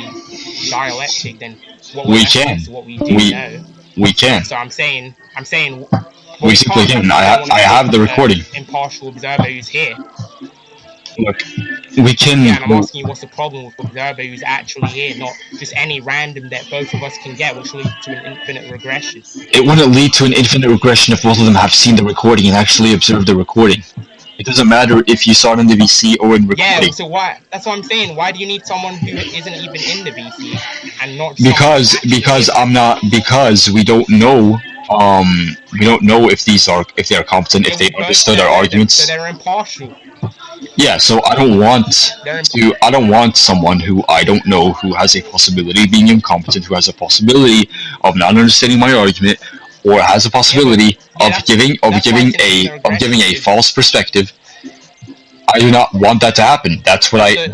dialectic, then what We can. is what we do know. We can. So I'm saying. We simply can. I have the recording. Impartial observer who's here. Look, we can. Yeah, and I'm asking you what's the problem with the observer who's actually here, not just any random that both of us can get, which leads to an infinite regression. It wouldn't lead to an infinite regression if both of them have seen the recording and actually observed the recording. It doesn't matter if you saw it in the VC or in recording. Yeah, so why? That's what I'm saying. Why do you need someone who isn't even in the VC and not? Because we don't know. We don't know if they are competent, if they understood our arguments. So they're impartial. Yeah, so I don't want someone who I don't know, who has a possibility of being incompetent, who has a possibility of not understanding my argument, or has a possibility of giving a false perspective. I do not want that to happen. That's why.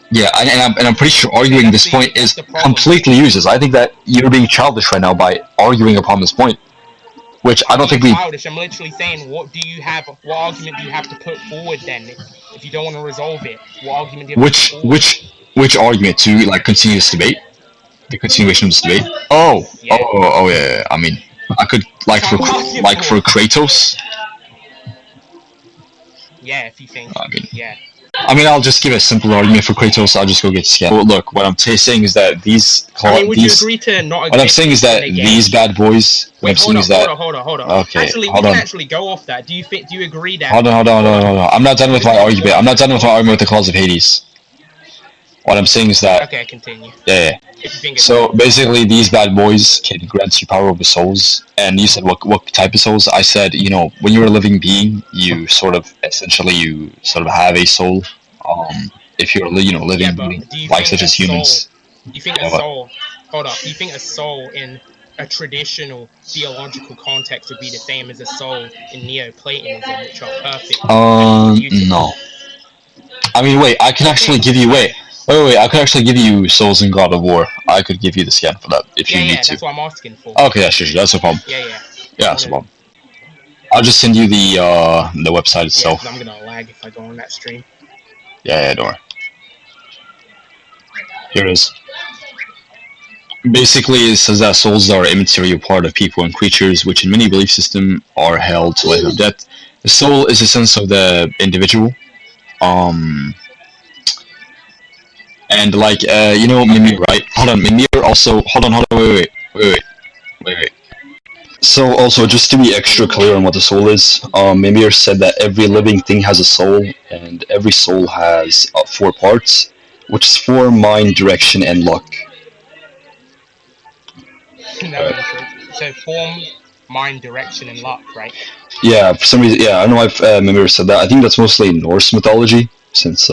Yeah, and I'm pretty sure arguing this point is completely useless. I think that you're being childish right now by arguing upon this point. Which I don't think we. Childish. I'm literally saying, what argument do you have to put forward then? If you don't want to resolve it, what argument do you have to put forward? Which argument to continue this debate? The continuation of this debate. Yeah. I mean, I could for Kratos. Yeah, if you think. I mean, I'll just give a simple argument for Kratos. I'll just go get scanned. Well, look, what I'm saying is that would you agree to not? What I'm saying is that these bad boys. Wait, hold on. Okay, actually, we can actually go off that. Do you agree that? Hold on. I'm not done with my argument. I'm not done with my argument with the clause of Hades. What I'm saying is that. Okay, continue. Yeah. So basically, these bad boys can grant you power over souls. And you said what type of souls? I said, when you're a living being, you sort of have a soul. If you're living being, like such as humans. You think a soul? Hold up. You think a soul in a traditional theological context would be the same as a soul in Neoplatonism, which are perfect? No. I mean, wait. I can actually give you Wait, I could actually give you Souls in God of War. I could give you the scan for that if you need to. Yeah, that's what I'm asking for. Okay, yeah, sure, that's no problem. Yeah, that's no problem. I'll just send you the website itself. Yeah, I'm gonna lag if I go on that stream. Yeah, don't worry. Here it is. Basically, it says that souls are an immaterial part of people and creatures, which in many belief systems are held to life or death. The soul is a sense of the individual. And Mimir, right? Hold on, Mimir also. Hold on, wait. So also, just to be extra clear on what the soul is, Mimir said that every living thing has a soul, and every soul has 4 parts, which is form, mind, direction, and luck. So form, mind, direction, and luck, right? Yeah, for some reason, I don't know if Mimir said that. I think that's mostly Norse mythology, since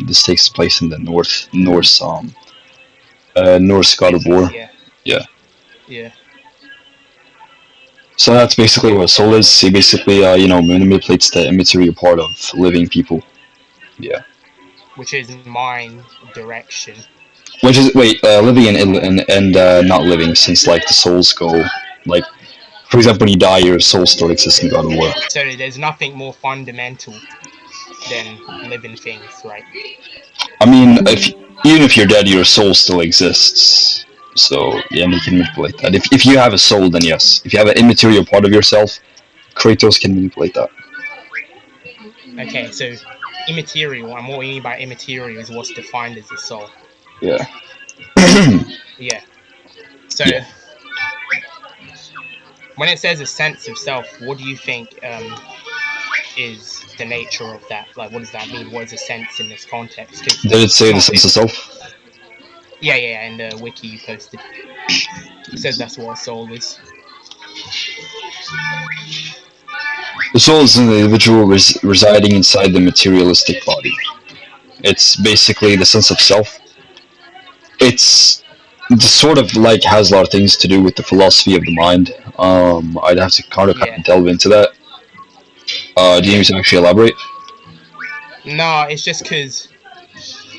this takes place in the Norse God of War. Yeah. So that's basically what soul is. He basically, manipulates the immaterial part of living people. Yeah. Which is mind, direction. Which is living and not living, since the souls go for example, when you die, your soul still exists in God of War. So there's nothing more fundamental than living things, right? I mean, even if you're dead, your soul still exists. So yeah, and you can manipulate that. If you have a soul, then yes. If you have an immaterial part of yourself, Kratos can manipulate that. Okay, so immaterial, and what we mean by immaterial is what's defined as the soul. Yeah. Yeah. So Yeah. when it says a sense of self, what do you think is the nature of that? Like, what does that mean? What is a sense in this context? Did it say the sense of self? Yeah, in the wiki you posted. It says that's what a soul is. The soul is an individual residing inside the materialistic body. It's basically the sense of self. It's sort of like has a lot of things to do with the philosophy of the mind. I'd have to kind of delve into that. Do you need to actually elaborate? No, it's just because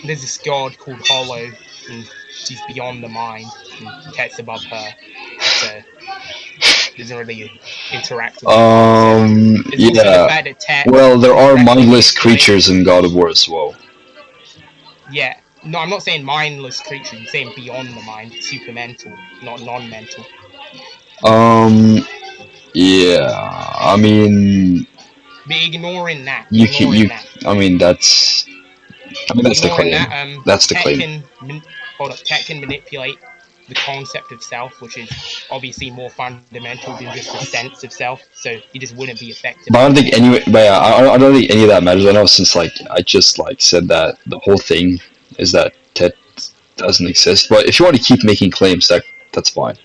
there's this god called Hollow, and she's beyond the mind, and Tet's above her, so doesn't really interact with yeah. Well, there are mindless creatures in God of War as well. Yeah. No, I'm not saying mindless creatures. I'm saying beyond the mind, supermental, not non-mental. Yeah. I mean. But ignoring that. I mean, that's the claim. That's the claim. Tet can manipulate the concept of self, which is obviously more fundamental than just a sense of self. So he just wouldn't be effective. But I don't think I don't think any of that matters. I know since I just said that the whole thing is that Tet doesn't exist. But if you want to keep making claims, that's fine.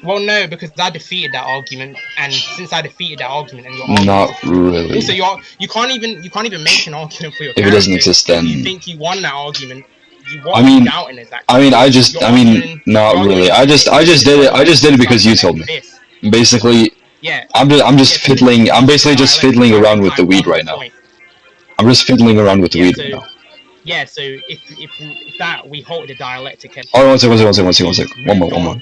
Well, no, because I defeated that argument, and since I defeated that argument, and your argument not really. Also, you can't even make an argument for your if it doesn't exist, then you think you won that argument. Not really. I just did it because you told me. Basically, yeah. I'm just fiddling. I'm basically just fiddling around with the weed right now. I'm just fiddling around with the weed right now. Yeah. So if that we hold the dialectic. Oh, one second. One more.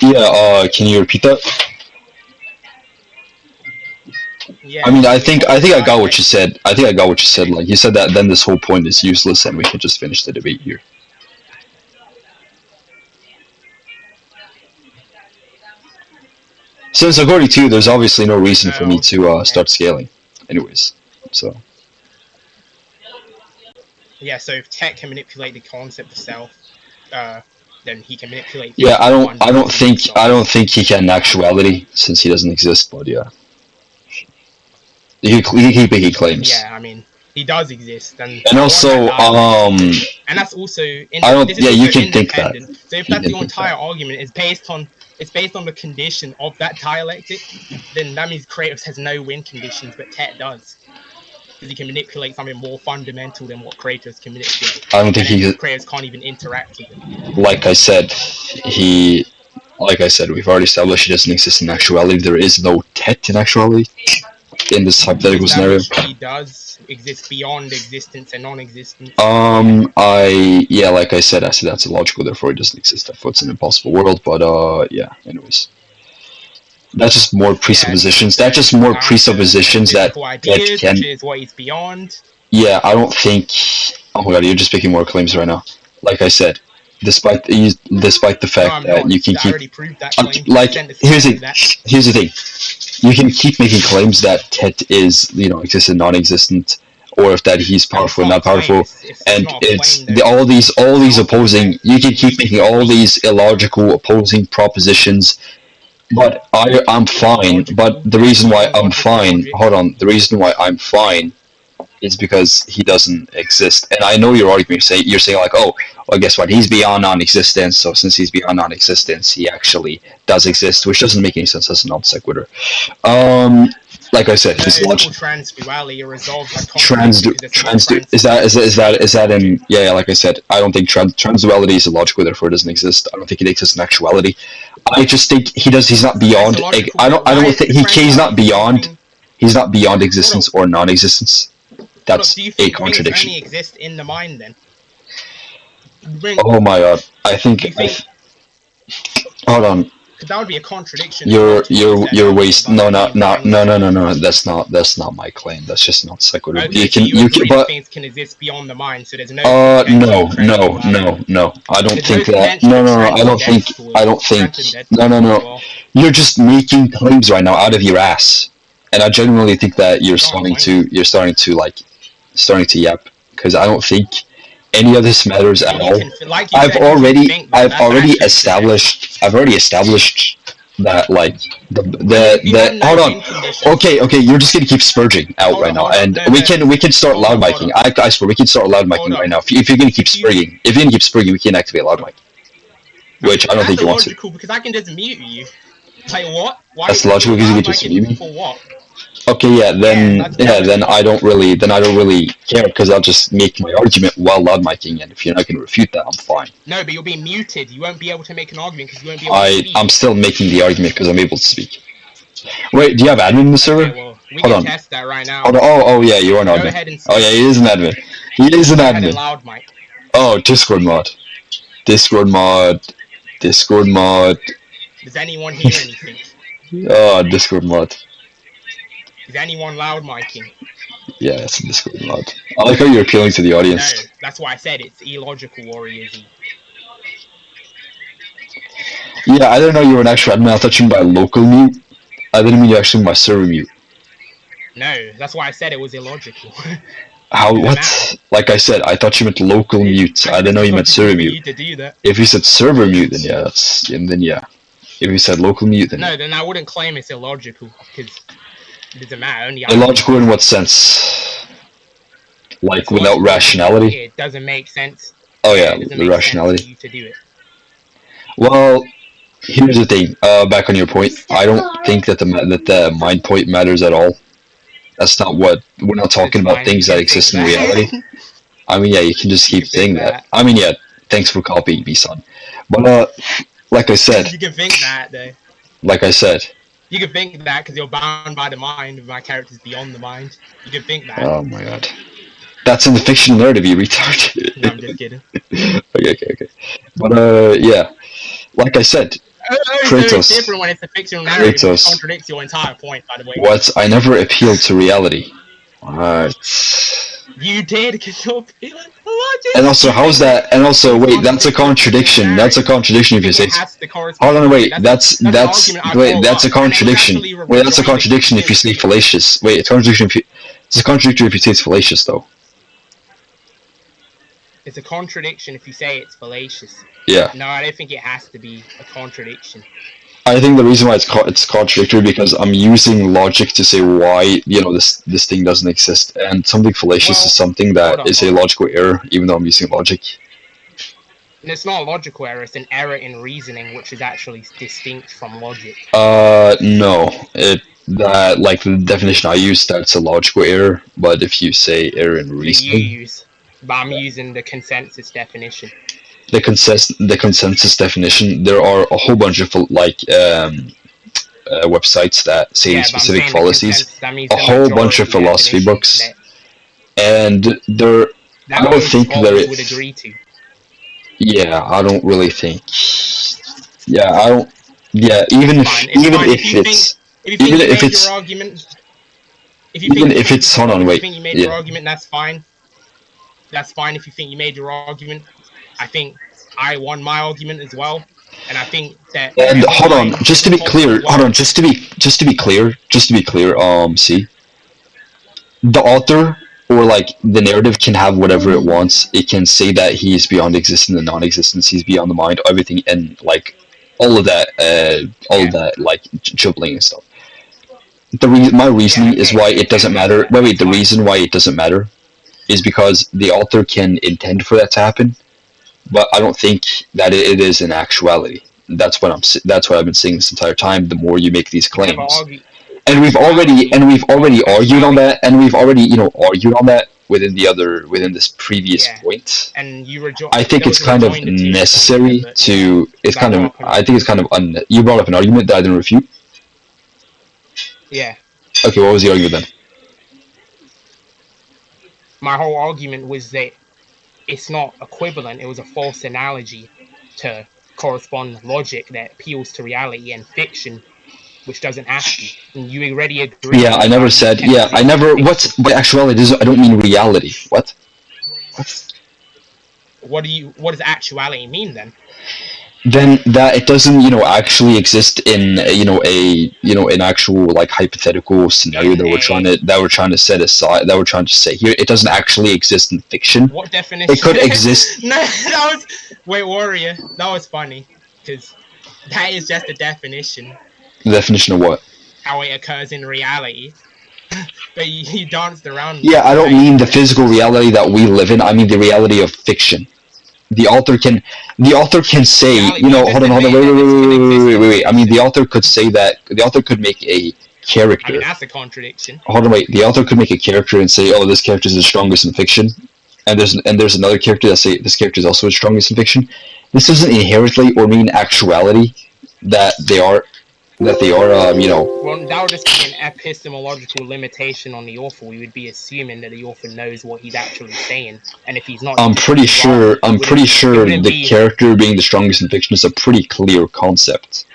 Yeah. Can you repeat that? Yeah, I mean, I think I got what you said. Like you said that then this whole point is useless and we can just finish the debate here. Since according to you, there's obviously no reason for me to start scaling. Anyways, so. Yeah, so if Tet can manipulate the concept of self, then he can manipulate. Yeah, I don't think he can in actuality since he doesn't exist. But yeah. He keep making claims. Yeah, I mean, he does exist, and also, and that's also. I don't. Yeah, you can think that. So if that's your entire argument, it's based on the condition of that dialectic, then that means Kratos has no win conditions, but Tet does, because he can manipulate something more fundamental than what Kratos can manipulate. I don't think Kratos can't even interact with it. Like I said, we've already established he doesn't exist in actuality. There is no Tet in actuality. In this hypothetical scenario, he does exist beyond existence and non-existence. Like I said that's illogical. Therefore, it doesn't exist. Therefore, it's an impossible world. But yeah. Anyways, that's just more presuppositions. That's just more presuppositions that can. Which is what he's beyond. Yeah, I don't think. Oh my god, you're just making more claims right now. Like I said, despite the fact that you can keep. Here's the thing. You can keep making claims that Tet is, exists and non-existent, or if that he's powerful and not powerful, and it's all these opposing. You can keep making all these illogical opposing propositions, but I'm fine. But the reason why I'm fine, the reason why I'm fine is because he doesn't exist. And I know your argument. You're saying like, oh, well, guess what? He's beyond non-existence. So since he's beyond non-existence, he actually does exist, which doesn't make any sense. That's a non sequitur. Like I said, he's logical. Transduality resolves is that in? Yeah. Like I said, I don't think transduality is illogical. Therefore, it doesn't exist. I don't think it exists in actuality. I just think he does. He's not beyond. I don't think he's not beyond. He's not beyond existence or non-existence. That's a contradiction. Only exist in the mind then? Oh my god! I think. Hold on. that would be a contradiction. You're waste. No. That's not my claim. That's just not sequitur. Okay, but things can exist beyond the mind, so there's no. No. I don't think that. No. I don't think. No. You're just making claims right now out of your ass, and I genuinely think that you're starting to yap, because I don't think any of this matters at all. I've already established that, like, the hold on. Okay, you're just gonna keep spurging out right now, and we can start loud miking. I swear we can start loud miking right now. If you're gonna keep spurring, we can activate loud mic. Which I don't think you want to. That's logical, because I can just mute you. Like what? Why that's logical because you can just mute me. For what? Okay, then I don't really care, because I'll just make my argument while loud miking, and if you're not going to refute that, I'm fine. No, but you'll be muted. You won't be able to make an argument because you won't be able to speak. I'm still making the argument because I'm able to speak. Wait, do you have admin in the server? Okay, well, we can test that right now. Oh yeah, you are an admin. Go ahead and speak. Oh yeah, he is an admin. He is an admin. Loud mic. Oh, Discord mod. Does anyone hear anything? Oh, Discord mod. Is anyone loud miking? Yeah, it's a Discord mod. I like how you're appealing to the audience. No, that's why I said it's illogical, warriors. Yeah, I didn't know you were an actual admin. I thought you meant by local mute. I didn't mean you actually meant by server mute. No, that's why I said it was illogical. How? What? Like I said, I thought you meant local mute. I didn't know you meant server mute. If you said server mute, then yeah. If you said local mute, then no, then I wouldn't claim it's illogical, because it doesn't matter. Illogical in what sense? Like without rationality? It doesn't make sense. Oh yeah, the rationality. For you to do it. Well, here's the thing. Back on your point, I don't think that the mind point matters at all. That's not what we're not talking about. Things that exist in reality. I mean, yeah, you can just keep saying that. I mean, yeah. Thanks for copying me, son. But like I said. You can think that, though. Like I said. You can think that because you're bound by the mind, and my character's beyond the mind. You can think that. Oh my god. That's in the fictional narrative, you retard. No, I'm just kidding. Okay. But yeah. Like I said, Kratos. It's different when it's a fictional narrative. It contradicts your entire point, by the way. What? I never appealed to reality. Alright. You did, because you're appealing to logic. And also, how's that? And also, wait, that's a contradiction. That's a contradiction if you say. Hold on, wait. That's a contradiction. Wait, that's a contradiction if you say fallacious. Wait, it's a contradiction if you. It's a contradiction if you say it's fallacious, though. It's a contradiction if you say it's fallacious. Yeah. No, I don't think it has to be a contradiction. I think the reason why it's contradictory because I'm using logic to say why this thing doesn't exist, and something fallacious is something that is a logical error, even though I'm using logic. And it's not a logical error; it's an error in reasoning, which is actually distinct from logic. No, that like the definition I use, that's a logical error. But if you say error in reasoning, but I'm using the consensus definition. The consensus definition. There are a whole bunch of websites that say specific fallacies. A whole bunch of philosophy books, and I don't think there would agree to. Yeah, I don't really think. Yeah, I don't. Yeah, even if it's hold on, wait. If you think you made your argument, that's fine. That's fine if you think you made your argument. I think I won my argument as well, and I think that. And hold on, just to be clear. See, the author or like the narrative can have whatever it wants. It can say that he's beyond existence and non-existence. He's beyond the mind, everything, and like all of that, like dribbling and stuff. My reasoning is why it doesn't matter. Wait. The reason why it doesn't matter is because the author can intend for that to happen, but I don't think that it is in actuality. That's what I've been saying this entire time. The more you make these claims, and we've already argued on that, and we've already argued on that within this previous point. And I think it's kind of necessary to. It's kind of. I think it's kind of. You brought up an argument that I didn't refute. Yeah. Okay, what was the argument then? My whole argument was that it's not equivalent. It was a false analogy to correspond logic that appeals to reality, and fiction, which doesn't have to. And you already agree. Yeah, I never said. Yeah, I never. What's by actuality? I don't mean reality. What? What does actuality mean then? Then that it doesn't, actually exist in, an actual like hypothetical scenario that we're trying to set aside, that we're trying to say here. It doesn't actually exist in fiction. What definition? It could exist. No, that was wait, Warrior. That was funny because that is just a definition. The definition of what? How it occurs in reality. But you danced around. Yeah, I don't mean the physical reality that we live in. I mean the reality of fiction. The author can say, hold on, wait. I mean, the author could say that, the author could make a character. I mean, that's a contradiction. Hold on, wait. The author could make a character and say, oh, this character is the strongest in fiction. And there's another character that say this character is also the strongest in fiction. This doesn't inherently or mean actuality that they are, Well, that would just be an epistemological limitation on the author. We would be assuming that the author knows what he's actually saying, and if he's not, I'm pretty sure the character being the strongest in fiction is a pretty clear concept.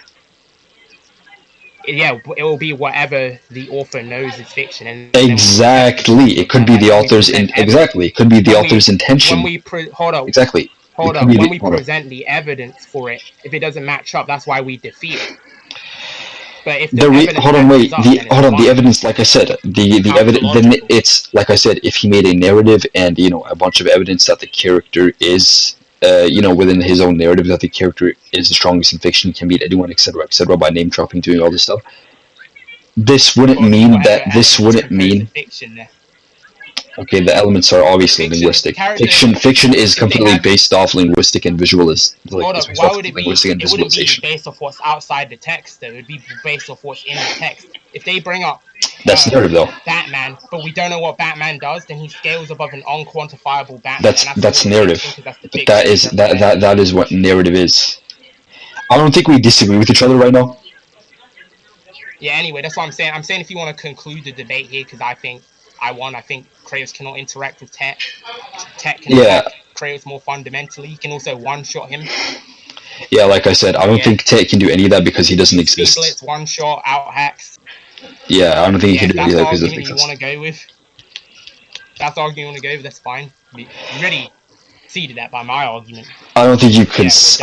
Yeah, it will be whatever the author knows is fiction, and exactly, it could be the author's it could be the author's intention. When we present the evidence for it, if it doesn't match up, that's why we defeat it. But if the evidence, like I said, the evidence, then it's like I said, if he made a narrative and a bunch of evidence that the character is, within his own narrative that the character is the strongest in fiction, can beat anyone, etc., by name dropping, doing all this stuff. This wouldn't mean. Fiction, okay, the elements are obviously linguistic. Fiction is completely based off linguistic and visualization. Why would it be? It wouldn't be based off what's outside the text, though. It would be based off what's in the text. If they bring up that's narrative, though. Batman, but we don't know what Batman does, then he scales above an unquantifiable Batman. That's narrative. But that is what narrative is. I don't think we disagree with each other right now. Yeah. Anyway, that's what I'm saying. I'm saying if you want to conclude the debate here, because I think Kratos cannot interact with Tet. Tet can attack Kratos more fundamentally. He can also one-shot him. Yeah, like I said, I don't think Tet can do any of that because he doesn't exist. Blitz, one-shot, out-hacks. Yeah, I don't think he can do any of that because he doesn't exist. That's the argument you want to go with. That's the argument you want to go with, that's fine. You already conceded that by my argument. I don't think you I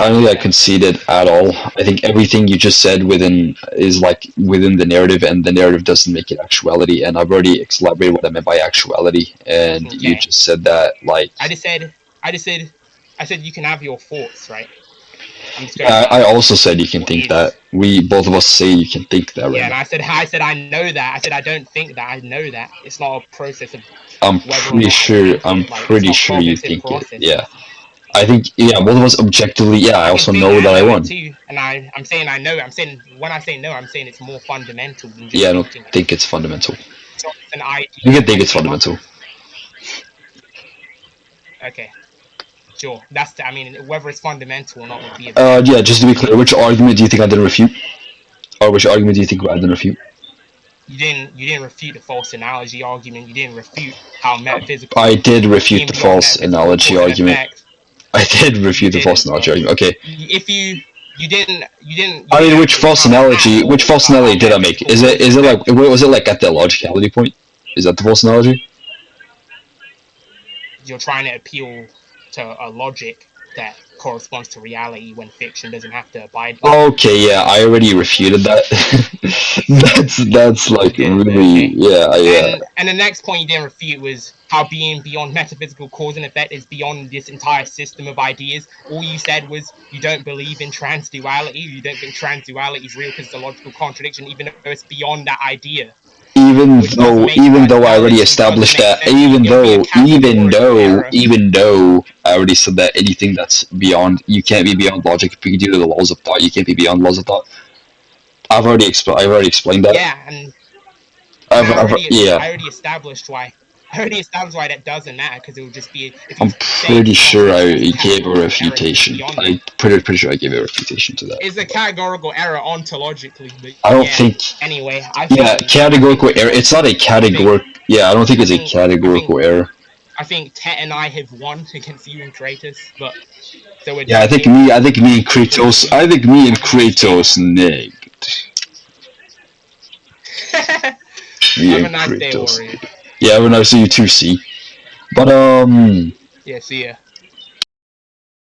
don't think I conceded at all. I think everything you just said within the narrative, and the narrative doesn't make it actuality. And I've already elaborated what I meant by actuality, and you just said that I said you can have your thoughts, right? I also said you can think that. Both of us say you can think that, right? Yeah, and I said I know that. I said I don't think that. I know that. It's not a process of. I'm pretty sure you think it. Yeah. I think, both of us objectively, I also know that I won. Too, and I'm saying I know. I'm saying, when I say no, I'm saying it's more fundamental than just I don't think it's fundamental. So it's an idea. You can think it's fundamental. Okay. Sure. Whether it's fundamental or not would be just to be clear, which argument do you think I didn't refute? Or which argument do you think I didn't refute? You didn't refute the false analogy argument. You didn't refute how metaphysical. I did refute the false analogy argument. I did refute the false analogy argument. Okay. If you didn't. I mean, which false analogy did I make? Was it like at the logicality point? Is that the false analogy? You're trying to appeal to a logic that corresponds to reality when fiction doesn't have to abide by. Okay, yeah, I already refuted that. that's like really, yeah. And the next point you didn't refute was how being beyond metaphysical cause and effect is beyond this entire system of ideas. All you said was you don't believe in transduality. You don't think transduality is real because it's a logical contradiction, even though it's beyond that idea. Even though I already established that, even though I already said that anything that's beyond, you can't be beyond logic. If you can do the laws of thought, you can't be beyond laws of thought. I've already explained that. Yeah, and I already established why. That doesn't matter because it would just be. I'm pretty sure I gave a refutation. I'm pretty sure I gave a refutation to that. It's a categorical error ontologically. But I don't think. Anyway, categorical error. It's not a categorical. I don't think it's a categorical error. I think Tet and I have won against you and Kratos, but so we're Yeah, I think doing me and Kratos. I think me and Kratos nigged. Me Have a and nice day, Kratos. Warrior. Yeah, when I see you too, see. But Yeah, see ya.